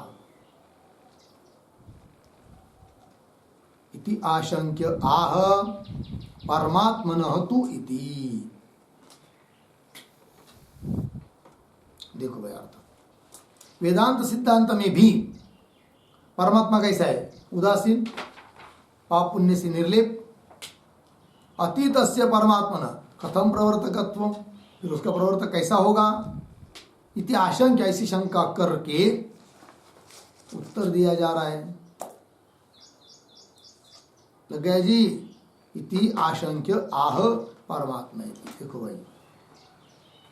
परमात्मनः तु इति। देखो भाई अर्थ, वेदांत सिद्धांत में भी परमात्मा कैसा है? उदासीन, पाप पुण्य से निर्लेप। अतीतस्य परमात्मनः कथम प्रवर्तकत्वम्, फिर उसका प्रवर्तक कैसा होगा? इति आशंका, ऐसी शंका करके उत्तर दिया जा रहा है। लग गया जी? इति आशंक्य आह परमात्मा। देखो भाई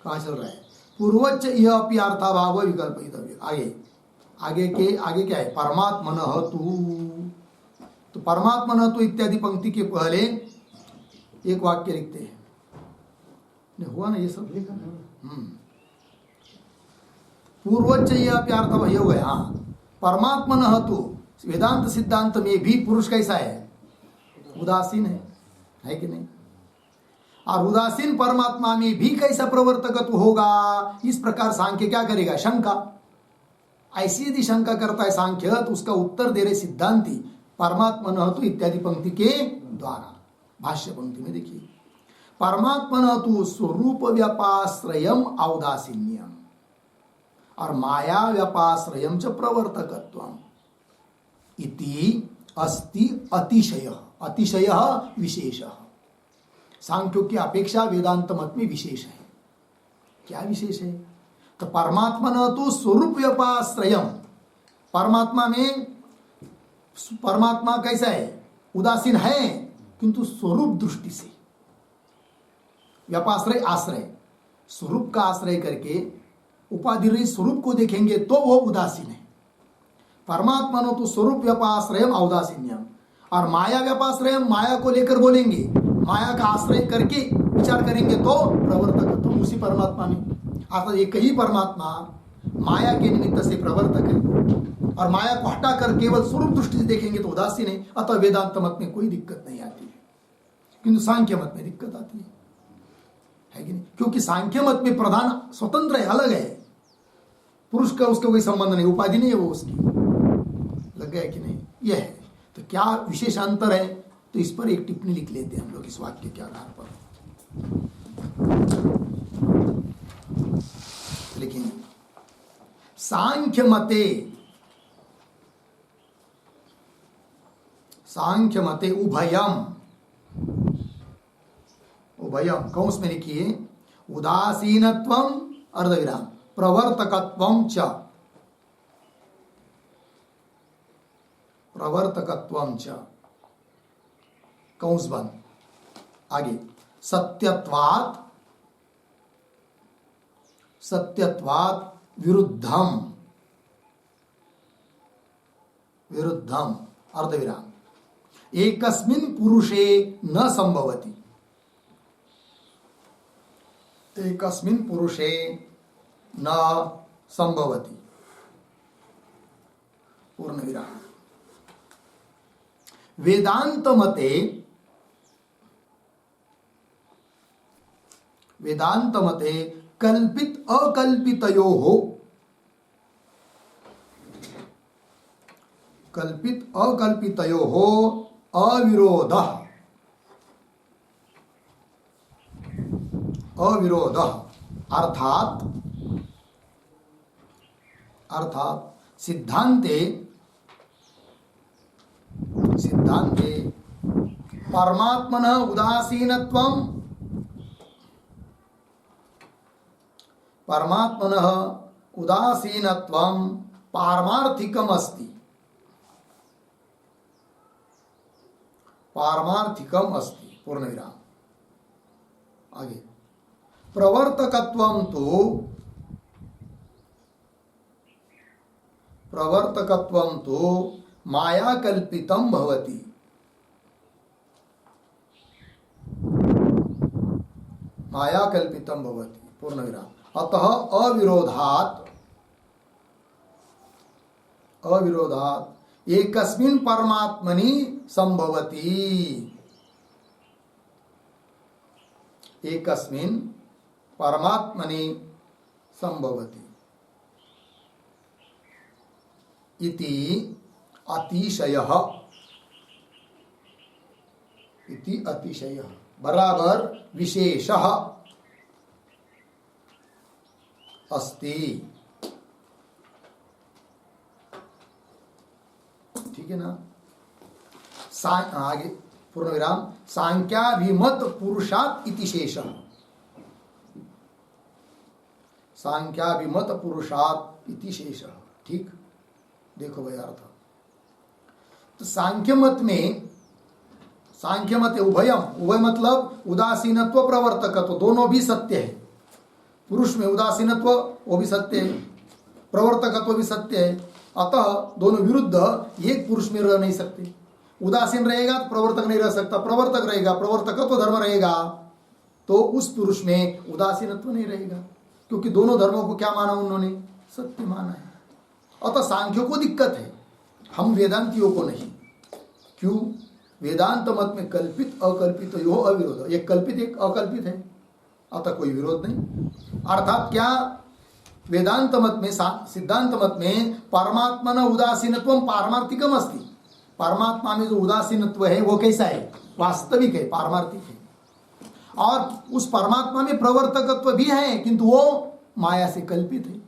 कहाँ चल रहा है? पूर्वच्च यह अपि अर्थाभाव विकल्पितव्य। आगे क्या है? परमात्मनः तु। तो परमात्मनः तु इत्यादि पंक्ति के पहले एक वाक्य लिखते हैं। हुआ ना ये सब? पूर्वच्च यह अपि अर्थाभाव, ये हो गया। हाँ, परमात्मनः तु, वेदांत सिद्धांत में भी पुरुष कैसा है? उदासीन है कि नहीं? और उदासीन परमात्मा में भी कैसा प्रवर्तकत्व होगा? इस प्रकार सांख्य क्या करेगा? शंका। ऐसी यदि शंका करता है सांख्य, तो उसका उत्तर दे रहे सिद्धांती परमात्मनः तु इत्यादि पंक्ति के द्वारा। भाष्य पंक्ति में देखिए, परमात्मनः तु स्वरूप व्यापाश्रयम औदासीन्यम और माया व्यापाश्रयम च प्रवर्तकत्वम इति अस्ति अतिशय विशेष। सांख्यों की अपेक्षा वेदांत मत में विशेष है। क्या विशेष है? तो परमात्मा तो स्वरूप व्यापाश्रयम, परमात्मा कैसा है? उदासीन है, किंतु स्वरूप दृष्टि से। व्यापाश्रय आश्रय, स्वरूप का आश्रय करके उपाधि रहित स्वरूप को देखेंगे तो वो उदासीन है। परमात्मा तो स्वरूप व्यापाश्रयम औदासीन्यम, और माया व्यापाश्रयम, माया को लेकर बोलेंगे, माया का आश्रय करके विचार करेंगे तो प्रवर्तक तो उसी परमात्मा में। अर्थात एक ही परमात्मा माया के निमित्त से प्रवर्तक है, और माया को हटाकर केवल स्वरूप दृष्टि से देखेंगे तो उदासीन है। अतः वेदांत मत में कोई दिक्कत नहीं आती है, किंतु सांख्य मत में दिक्कत आती है कि नहीं? क्योंकि सांख्य मत में प्रधान स्वतंत्र है, अलग है। पुरुष का उसका कोई संबंध नहीं, उपाधि नहीं है वो उसकी। लग गया कि नहीं? यह है। तो क्या विशेष अंतर है? तो इस पर एक टिप्पणी लिख लेते हैं हम लोग इस वाक्य के आधार पर। लेकिन सांख्य मते उभयम कौंस में लिखिए, उदासीनत्वम अर्धविराम प्रवर्तकत्वम च कौंस बंद। आगे सत्यत्वात् विरुद्धम अर्धविराम एकस्मिन् पुरुषे न संभवति, एकस्मिन् पुरुषे न संभवति पूर्ण विराम। वेदांत मते कल्पित अकल्पितयोः अविरोध अर्थात सिद्धांते परमात्मनः उदासीनत्वं पारमार्थिकम् अस्ति। पूर्णविराम। आगे प्रवर्तकत्वं तो मायाकल्पितं भवति। पूर्णविराम। अतः अविरोधात् एकस्मिन् परमात्मनि संभवति। इति अतिशयः बराबर विशेषः अस्ति। ठीक है ना। आगे पूर्णविराम। सांख्याभिमत पुरुषात् इति शेषः। ठीक, देखो भाई अर्थ। तो सांख्य मत उभय मतलब उदासीनत्व प्रवर्तकत्व दोनों भी सत्य है। पुरुष में उदासीनत्व वो भी सत्य है, प्रवर्तकत्व भी सत्य है। अतः दोनों विरुद्ध एक पुरुष में रह नहीं सकते। उदासीन रहेगा तो प्रवर्तक नहीं रह सकता, प्रवर्तक रहेगा प्रवर्तकत्व धर्म रहेगा तो उस पुरुष में उदासीनत्व नहीं रहेगा, क्योंकि दोनों धर्मों को क्या माना उन्होंने? सत्य माना है। अतः सांख्यों को दिक्कत है, हम वेदांतियों को नहीं। क्यों? वेदांत मत में कल्पित अकल्पित यो अविरोध, एक कल्पित एक अकल्पित है, अतः कोई विरोध नहीं। अर्थात क्या? वेदांत मत में सिद्धांत मत में परमात्मन उदासीनत्व पारमार्थिकम अस्ति। परमात्मा में जो उदासीनत्व है वो कैसा है? वास्तविक है, पारमार्थिक है। और उस परमात्मा में प्रवर्तकत्व भी है, किंतु वो माया से कल्पित है।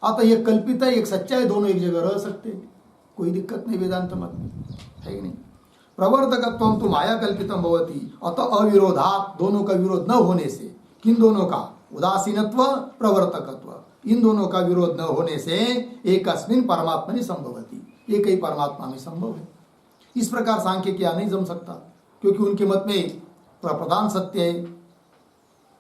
अतः एक कल्पित है एक सच्चा है, दोनों एक जगह रह सकते हैं, कोई दिक्कत नहीं वेदांत मत में, है कि नहीं। प्रवर्तकत्वं तो माया कल्पितम भवति। अतः अविरोधात् दोनों का विरोध न होने से, किन दोनों का? उदासीनत्व प्रवर्तकत्व, इन दोनों का विरोध न होने से एकस्मिन् परमात्मनि संभवति, एक ही परमात्मा में संभव है। इस प्रकार सांख्य क्या नहीं जम सकता, क्योंकि उनके मत में प्रधान सत्य है,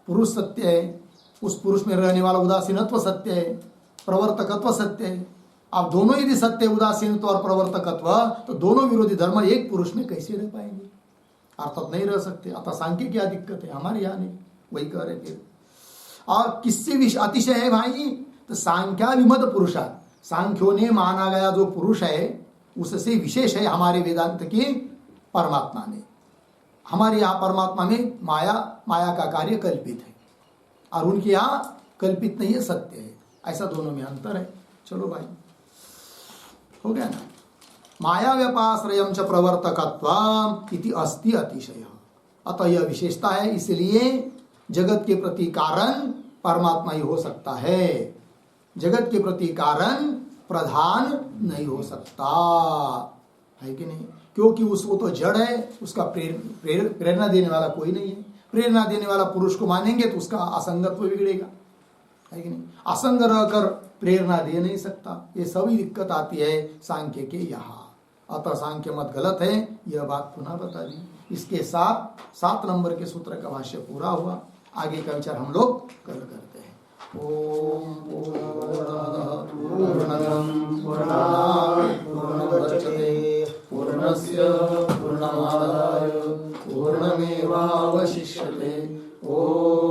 पुरुष सत्य है, उस पुरुष में रहने वाला उदासीनत्व सत्य है, प्रवर्तकत्व सत्य है। अब दोनों यदि सत्य उदासीनत्व और प्रवर्तकत्व, तो दोनों विरोधी धर्म एक पुरुष में कैसे रह पाएंगे? अर्थात नहीं रह सकते। अतः सांख्य क्या दिक्कत है? हमारे यहाँ नहीं, वही कह रहे थे। और किससे अतिशय है भाई? तो सांख्याभिमत पुरुषा, सांख्यों ने माना गया जो पुरुष है उससे विशेष है हमारे वेदांत की परमात्मा में। हमारे यहाँ परमात्मा में माया का कार्य कल्पित है और उनके यहाँ कल्पित नहीं है, सत्य है। ऐसा दोनों में अंतर है। चलो भाई, हो गया ना। माया व्यपाश्रयम च प्रवर्तकत्वम् इति अस्ति अतिशय। अतः यह विशेषता है, इसलिए जगत के प्रति कारण परमात्मा ही हो सकता है, जगत के प्रति कारण प्रधान नहीं हो सकता, है कि नहीं। क्योंकि उसको तो जड़ है, उसका प्रेरणा देने वाला कोई नहीं है। प्रेरणा देने वाला पुरुष को मानेंगे तो उसका असंगत्व बिगड़ेगा, है कि नहीं। असंग रहकर प्रेरणा दे नहीं सकता। ये सभी दिक्कत आती है सांख्य के यहाँ। अतः सांख्य मत गलत है, यह बात पुनः बता दी। इसके साथ 7 नंबर के सूत्र का भाष्य पूरा हुआ। आगे का विचार हम लोग कल करते हैं। ओम पूर्णमदः पूर्णस्य पूर्णमादाय पूर्णमेवावशिष्यते। ओम